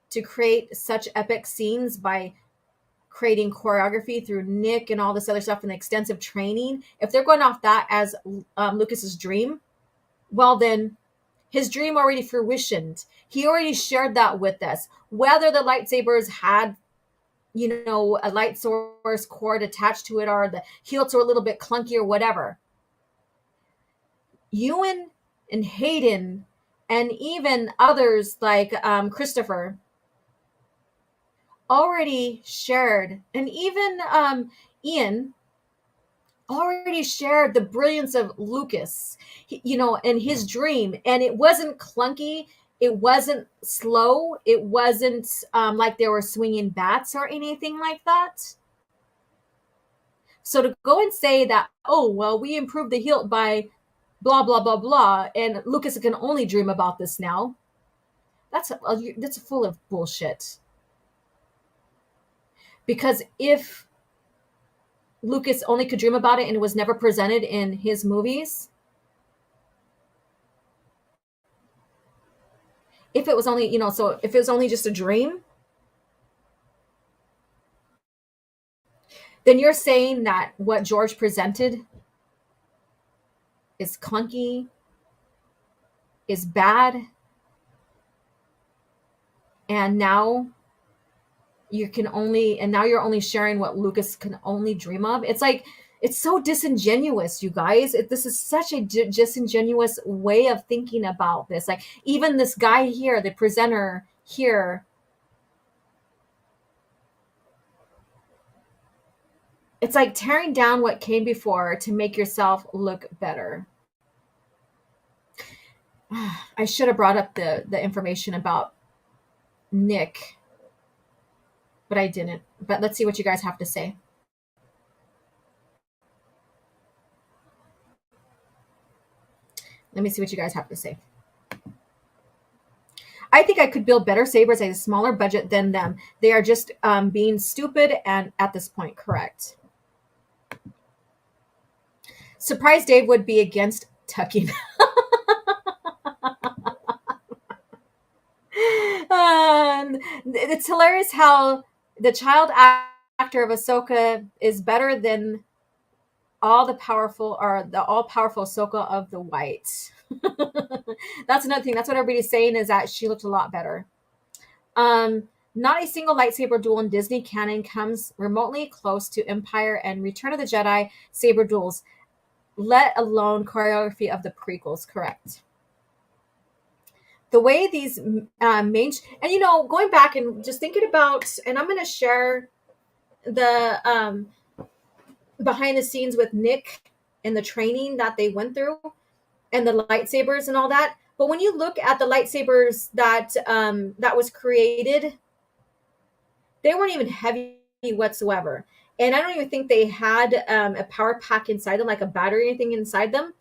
to create such epic scenes by creating choreography through Nick and all this other stuff and extensive training, if they're going off that as Lucas's dream, well, then his dream already fruitioned. He already shared that with us. Whether the lightsabers had, a light source cord attached to it, or the hilts were a little bit clunky or whatever, Ewan and Hayden and even others like Christopher already shared, and even Ian already shared the brilliance of Lucas, and his dream. And it wasn't clunky. It wasn't slow. It wasn't like they were swinging bats or anything like that. So to go and say that, oh, well, we improved the hilt by blah, blah, blah, blah, and Lucas can only dream about this now, that's full of bullshit. Because if Lucas only could dream about it and it was never presented in his movies, if it was only, so if it was only just a dream, then you're saying that what George presented is clunky, is bad, and now you're only sharing what Lucas can only dream of. It's like, it's so disingenuous, you guys. This is such a disingenuous way of thinking about this. Like, even this guy here, the presenter here, it's like tearing down what came before to make yourself look better. I should have brought up the information about Nick, but I didn't. But let's see what you guys have to say. Let me see what you guys have to say. I think I could build better sabers at a smaller budget than them. They are just being stupid and at this point, correct. Surprise Dave would be against tucking. It's hilarious how the child actor of Ahsoka is better than the all-powerful Ahsoka of the White. That's another thing. That's what everybody's saying, is that she looked a lot better. Not a single lightsaber duel in Disney canon comes remotely close to Empire and Return of the Jedi saber duels, let alone choreography of the prequels. Correct. The way these and going back and just thinking about, and I'm going to share the behind the scenes with Nick and the training that they went through and the lightsabers and all that. But when you look at the lightsabers that was created, they weren't even heavy whatsoever. And I don't even think they had a power pack inside them, like a battery or anything inside them,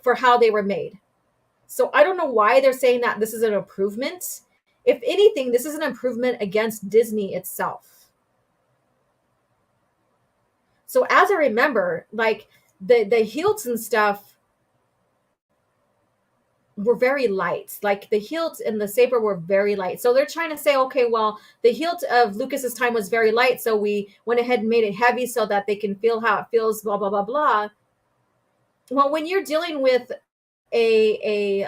for how they were made. So I don't know why they're saying that this is an improvement. If anything, this is an improvement against Disney itself. So as I remember, like the hilts and stuff were very light. Like the hilt and the saber were very light. So they're trying to say, okay, well, the hilt of Lucas's time was very light, so we went ahead and made it heavy so that they can feel how it feels, blah, blah, blah, blah. Well, when you're dealing with a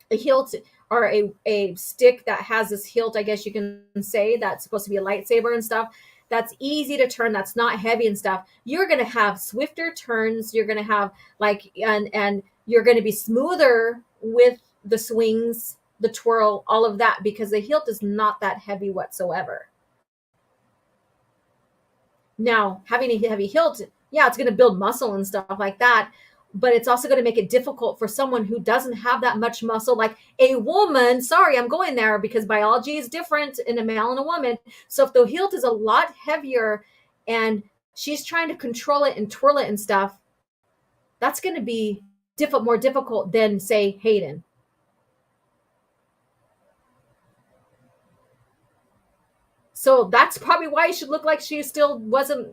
hilt or a stick that has this hilt, I guess you can say, that's supposed to be a lightsaber and stuff, that's easy to turn, that's not heavy and stuff, you're going to have swifter turns, you're going to have and you're going to be smoother with the swings, the twirl, all of that, because the hilt is not that heavy whatsoever. Now, having a heavy hilt, yeah, it's going to build muscle and stuff like that, but it's also going to make it difficult for someone who doesn't have that much muscle, like a woman. Sorry, I'm going there because biology is different in a male and a woman. So if the hilt is a lot heavier and she's trying to control it and twirl it and stuff, that's going to be more difficult than, say, Hayden. So that's probably why it should look like she still wasn't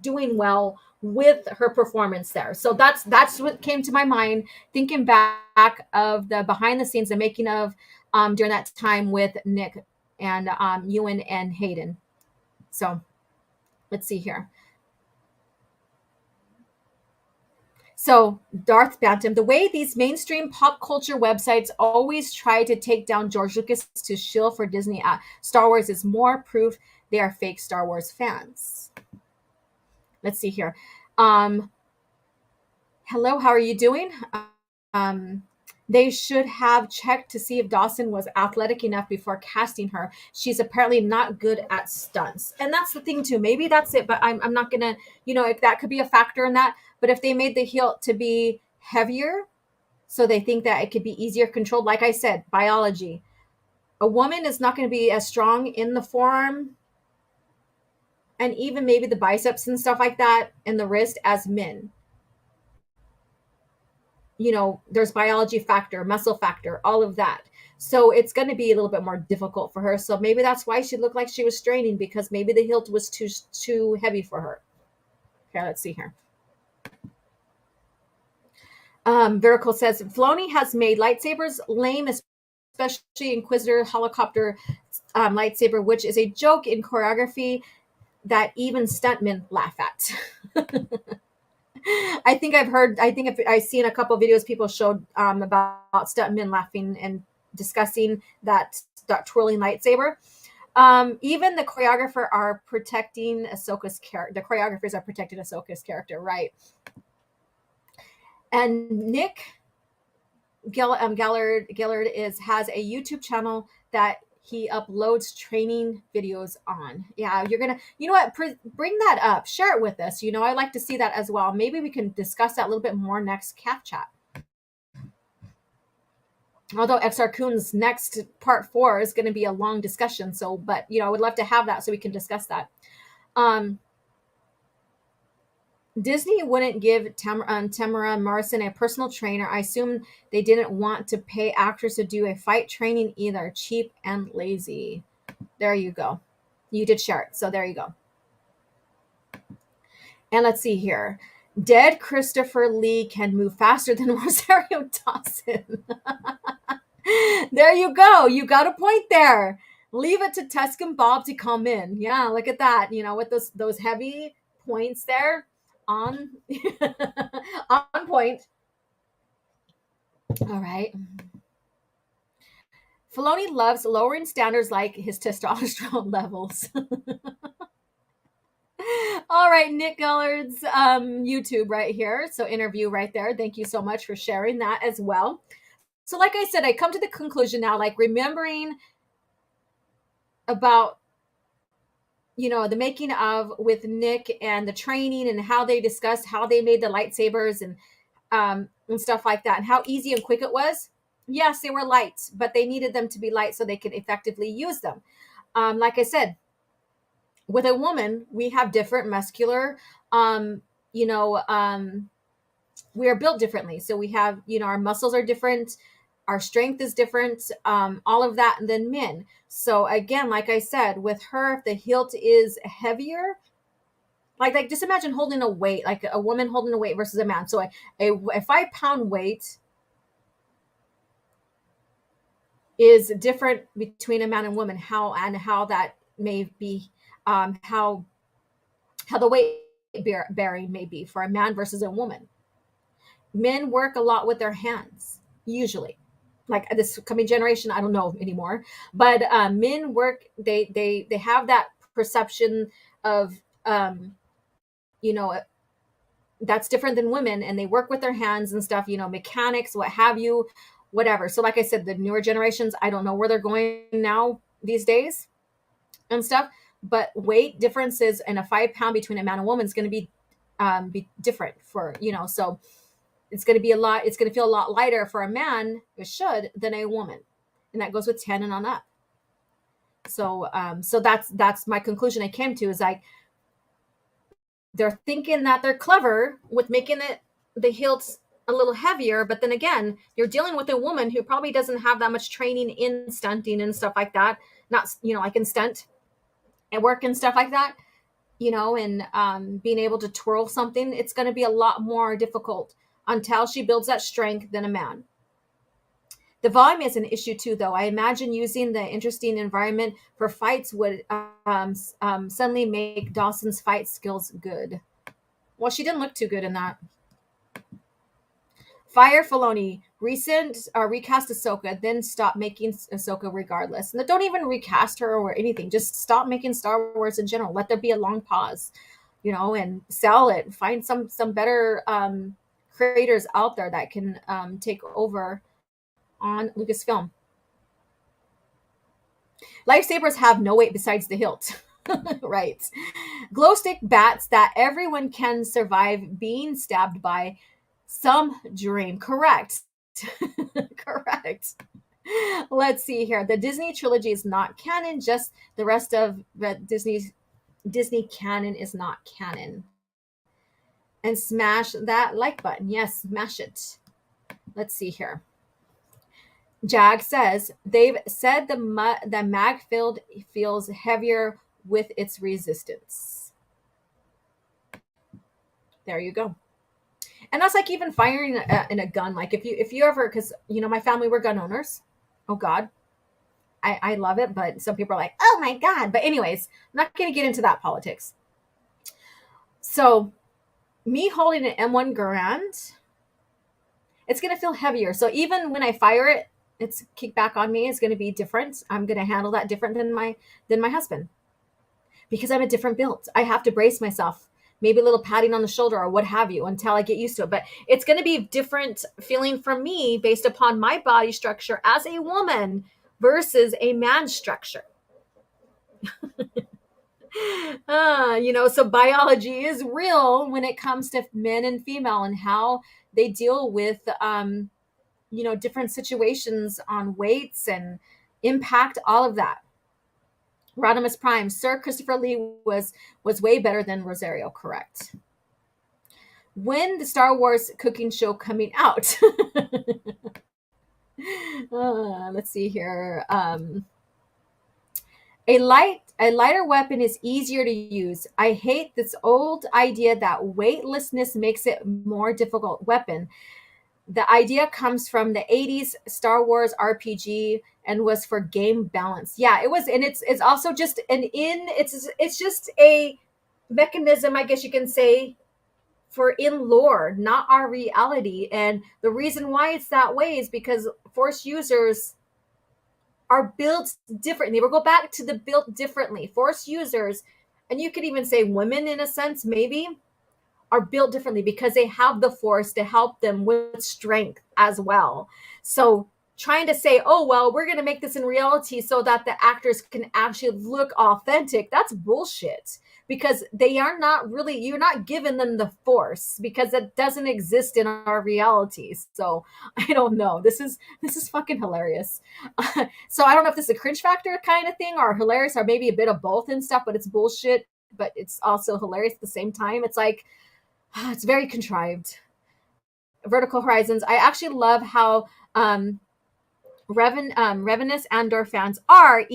doing well with her performance there. So that's what came to my mind thinking back of the behind the scenes, the making of during that time with Nick and Ewan and Hayden. So Let's see here. So, Darth Bantam, the way these mainstream pop culture websites always try to take down George Lucas to shill for Disney Star Wars is more proof they are fake Star Wars fans. Let's see here. Hello, how are you doing? Um, they should have checked to see if Dawson was athletic enough before casting her. She's apparently not good at stunts. And that's the thing, too. Maybe that's it, but I'm not going to, if that could be a factor in that. But if they made the hilt to be heavier, so they think that it could be easier controlled, like I said, biology. A woman is not going to be as strong in the forearm and even maybe the biceps and stuff like that and the wrist as men. There's biology factor, muscle factor, all of that. So it's going to be a little bit more difficult for her. So maybe that's why she looked like she was straining, because maybe the hilt was too heavy for her. Okay, let's see here. Veracle says, Filoni has made lightsabers lame, especially Inquisitor helicopter lightsaber, which is a joke in choreography that even stuntmen laugh at. I've seen a couple of videos people showed about stuntmen laughing and discussing that twirling lightsaber. Even the choreographers are protecting Ahsoka's character, right? And Nick Gallard has a YouTube channel that he uploads training videos on. Yeah, you're gonna, bring that up, share it with us. I'd like to see that as well. Maybe we can discuss that a little bit more next CAF chat. Although Exar Kun's next part 4 is going to be a long discussion. So, but I would love to have that so we can discuss that. Disney wouldn't give Tamara Morrison a personal trainer. I assume they didn't want to pay actors to do a fight training either. Cheap and lazy. There you go. You did share it. So there you go. And let's see here. Dead Christopher Lee can move faster than Rosario Dawson. There you go. You got a point there. Leave it to Tuscan Bob to come in. Yeah, look at that. With those heavy points there. On point. All right. Filoni loves lowering standards like his testosterone levels. All right, Nick Gullard's YouTube right here. So interview right there. Thank you so much for sharing that as well. So like I said, I come to the conclusion now, like remembering about the making of with Nick and the training and how they discussed how they made the lightsabers and stuff like that, and how easy and quick it was. Yes, they were light, but they needed them to be light so they could effectively use them. Like I said, with a woman, we have different muscular, we are built differently. So we have, our muscles are different. Our strength is different, all of that, than men. So again, like I said, with her, if the hilt is heavier, like just imagine holding a weight, like a woman holding a weight versus a man. So a 5-pound weight is different between a man and woman. How that may be, how the weight bearing may be for a man versus a woman. Men work a lot with their hands, usually. Like this coming generation, I don't know anymore, but men work. They have that perception of, that's different than women, and they work with their hands and stuff. Mechanics, what have you, whatever. So, like I said, the newer generations, I don't know where they're going now these days, and stuff. But weight differences in a 5-pound between a man and woman is going to be different for so. It's going to be it's going to feel a lot lighter for a man, it should, than a woman. And that goes with 10 and on up. So, so that's my conclusion I came to, is like, they're thinking that they're clever with making the hilts a little heavier. But then again, you're dealing with a woman who probably doesn't have that much training in stunting and stuff like that. Not, like in stunt and work and stuff like that, and being able to twirl something, it's going to be a lot more difficult until she builds that strength than a man. The volume is an issue too, though. I imagine using the interesting environment for fights would suddenly make Dawson's fight skills good. Well, she didn't look too good in that. Fire Filoni, recast Ahsoka, then stop making Ahsoka regardless. And don't even recast her or anything. Just stop making Star Wars in general. Let there be a long pause, and sell it. Find some better creators out there that can take over on Lucasfilm. Lightsabers have no weight besides the hilt. Right. Glow stick bats that everyone can survive being stabbed by. Some dream. Correct. Correct. Let's see here. The Disney trilogy is not canon. Just the rest of the Disney canon is not canon. And smash that like button. Yes, smash it. Let's see here. Jag says they've said the mag field feels heavier with its resistance. There you go. And that's like even firing in a gun. Like if you ever, because my family were gun owners. Oh God, I love it, but some people are like, oh my God. But anyways, I'm not going to get into that politics. So me holding an M1 Garand, it's going to feel heavier. So even when I fire it, its kickback on me is going to be different. I'm going to handle that different than my husband, because I'm a different build. I have to brace myself. Maybe a little patting on the shoulder or what have you until I get used to it. But it's going to be different feeling for me based upon my body structure as a woman versus a man's structure. So biology is real when it comes to men and female and how they deal with, different situations on weights and impact, all of that. Rodimus Prime, Sir Christopher Lee was way better than Rosario, correct. When the Star Wars cooking show coming out? Let's see here. A lighter weapon is easier to use. I hate this old idea that weightlessness makes it more difficult weapon. The idea comes from the 80s Star Wars RPG and was for game balance. Yeah, it was. And it's also just it's just a mechanism, I guess you can say, for in lore, not our reality. And the reason why it's that way is because Force users are built differently. We'll go back to the built differently. Force users, and you could even say women in a sense, maybe, are built differently because they have the Force to help them with strength as well. So trying to say, oh, well, we're going to make this in reality so that the actors can actually look authentic, that's bullshit, because they are not really, you're not giving them the Force because it doesn't exist in our realities. So I don't know. This is fucking hilarious. So I don't know if this is a cringe factor kind of thing or hilarious or maybe a bit of both and stuff, but it's bullshit, but it's also hilarious at the same time. It's like, it's very contrived. Vertical Horizons. I actually love how Revenous Andor fans are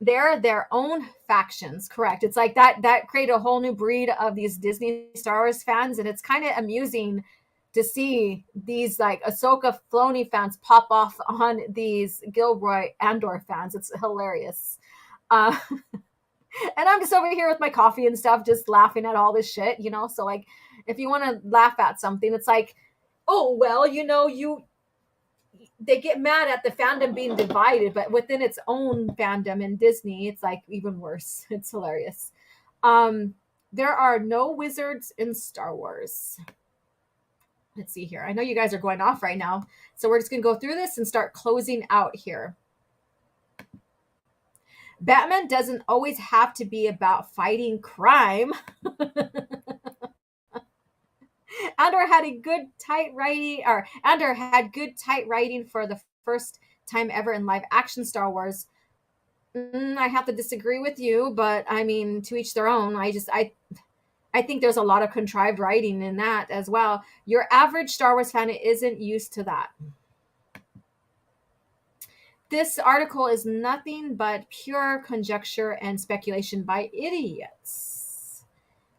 they're their own factions. Correct. It's like that created a whole new breed of these Disney Star Wars fans, and it's kind of amusing to see these like Ahsoka Filoni fans pop off on these Gilroy Andor fans. It's hilarious. And I'm just over here with my coffee and stuff, just laughing at all this shit, So like, if you want to laugh at something, it's like, oh, well, they get mad at the fandom being divided, but within its own fandom in Disney, it's like even worse. It's hilarious. There are no wizards in Star Wars. Let's see here. I know you guys are going off right now, so we're just going to go through this and start closing out here. Batman doesn't always have to be about fighting crime. Andor had good tight writing for the first time ever in live action Star Wars. I have to disagree with you, but I mean, to each their own. I think there's a lot of contrived writing in that as well. Your average Star Wars fan isn't used to that. This article is nothing but pure conjecture and speculation by idiots.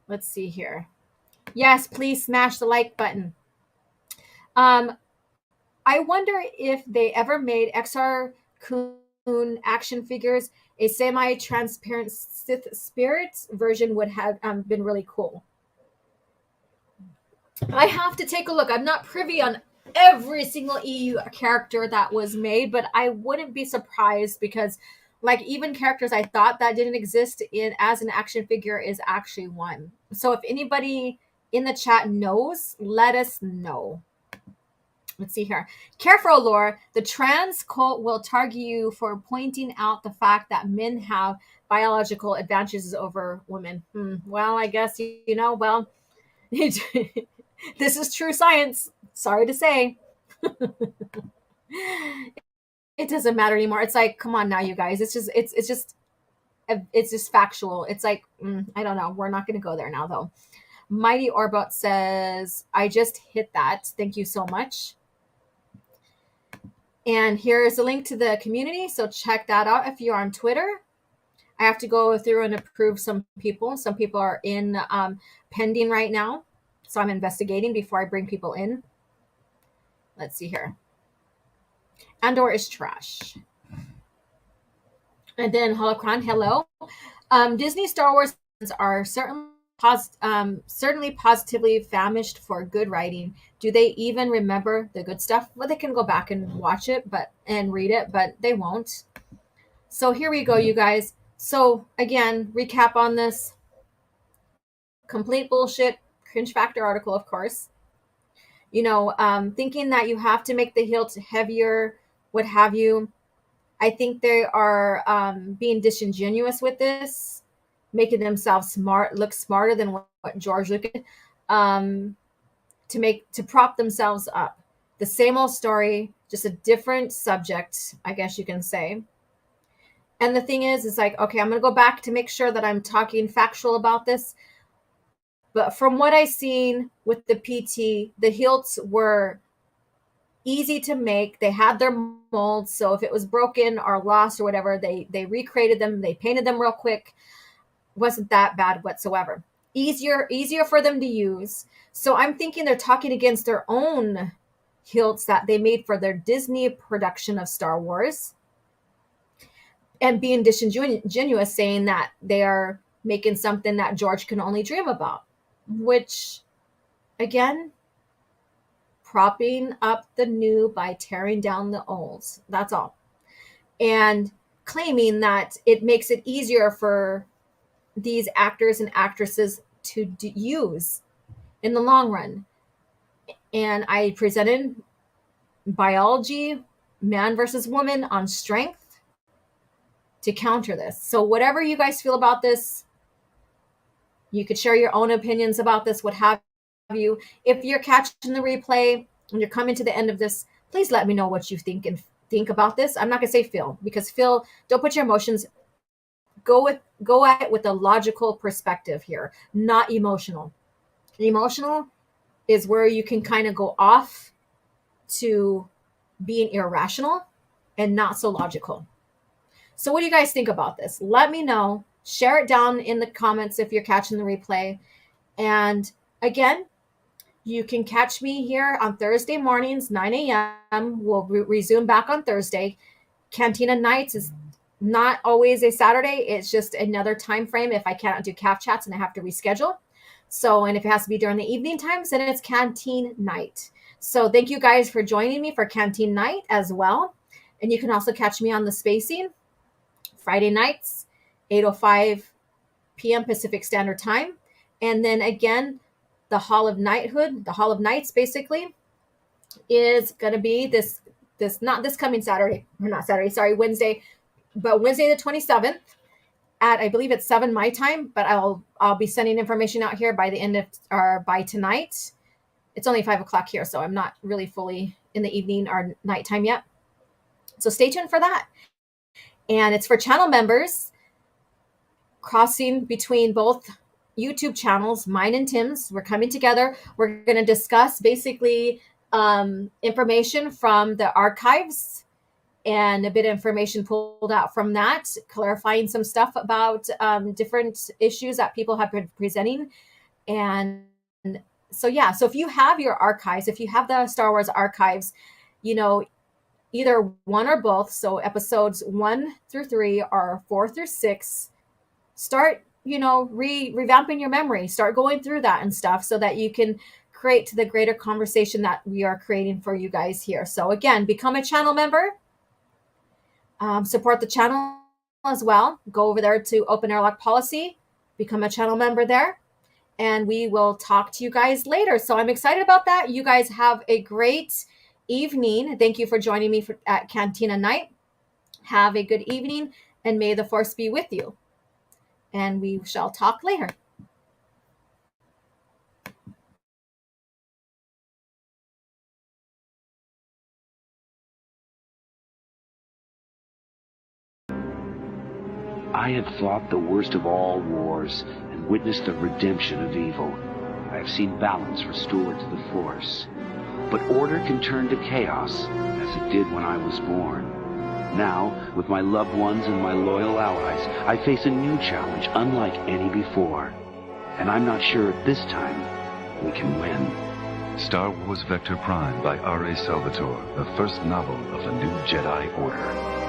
Let's see here. Yes, please smash the like button. I wonder if they ever made Exar Kun action figures. A semi-transparent Sith spirits version would have been really cool. I have to take a look. I'm not privy on every single EU character that was made, but I wouldn't be surprised because, like, even characters I thought that didn't exist in as an action figure is actually one. So if anybody in the chat knows, let us know. Let's see here. Careful, Laura. The trans cult will target you for pointing out the fact that men have biological advantages over women. Well, I guess, well, this is true science. Sorry to say. It doesn't matter anymore. It's like, come on now, you guys. It's just factual. It's like, I don't know. We're not going to go there now, though. Mighty Orbot says, I just hit that. Thank you so much. And here's a link to the community. So check that out if you're on Twitter. I have to go through and approve some people. Some people are in pending right now. So I'm investigating before I bring people in. Let's see here. Andor is trash. And then Holocron, hello. Disney Star Wars are certainly positively famished for good writing. Do they even remember the good stuff? Well, they can go back and watch it and read it, but they won't. So here we go, you guys. So again, recap on this. Complete bullshit, cringe factor article, of course. Thinking that you have to make the hilt heavier, what have you. I think they are being disingenuous with this, making themselves look smarter than what George Lucas to prop themselves up. The same old story, just a different subject, I guess you can say. And the thing is like, okay, I'm going to go back to make sure that I'm talking factual about this. But from what I've seen with the PT, the hilts were easy to make. They had their molds. So if it was broken or lost or whatever, they recreated them. They painted them real quick. Wasn't that bad whatsoever. Easier for them to use. So I'm thinking they're talking against their own hilts that they made for their Disney production of Star Wars. And being disingenuous, saying that they are making something that George can only dream about. Which, again, propping up the new by tearing down the old. That's all. And claiming that it makes it easier for these actors and actresses to use in the long run. And I presented biology, man versus woman on strength to counter this. So whatever you guys feel about this, you could share your own opinions about this, what have you. If you're catching the replay and you're coming to the end of this, please let me know what you think about this. I'm not going to say Phil, because Phil, don't put your emotions. Go at it with a logical perspective here, not emotional. Emotional is where you can kind of go off to being irrational and not so logical. So what do you guys think about this? Let me know. Share it down in the comments if you're catching the replay. And again, you can catch me here on Thursday mornings, 9 a.m. We'll resume back on Thursday. Cantina Nights is not always a Saturday. It's just another time frame if I cannot do calf chats and I have to reschedule. So, and if it has to be during the evening times, then it's Canteen Night. So thank you guys for joining me for Canteen Night as well. And you can also catch me on the Spacing Friday nights, 8:05 p.m. Pacific Standard Time. And then again, the Hall of Knighthood, the Hall of Knights basically, is going to be not this coming Saturday, or not Saturday, sorry, Wednesday, but Wednesday the 27th at, I believe it's 7 my time, but I'll be sending information out here by the end of, or by tonight. It's only 5 o'clock here, so I'm not really fully in the evening or nighttime yet. So stay tuned for that. And it's for channel members, crossing between both YouTube channels, mine and Tim's. We're coming together. We're going to discuss basically information from the archives and a bit of information pulled out from that, clarifying some stuff about different issues that people have been presenting. And so, yeah, so if you have your archives, if you have the Star Wars archives, you know, either one or both. So episodes 1 through 3 or 4 through 6. Start, you know, revamping your memory. Start going through that and stuff so that you can create the greater conversation that we are creating for you guys here. So again, become a channel member. Support the channel as well. Go over there to Open Airlock Policy. Become a channel member there. And we will talk to you guys later. So I'm excited about that. You guys have a great evening. Thank you for joining me at Cantina Night. Have a good evening, and may the Force be with you. And we shall talk later. I have fought the worst of all wars and witnessed the redemption of evil. I have seen balance restored to the Force. But order can turn to chaos, as it did when I was born. Now, with my loved ones and my loyal allies, I face a new challenge unlike any before. And I'm not sure at this time we can win. Star Wars Vector Prime by R.A. Salvatore, the first novel of the new Jedi Order.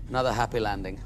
Another happy landing.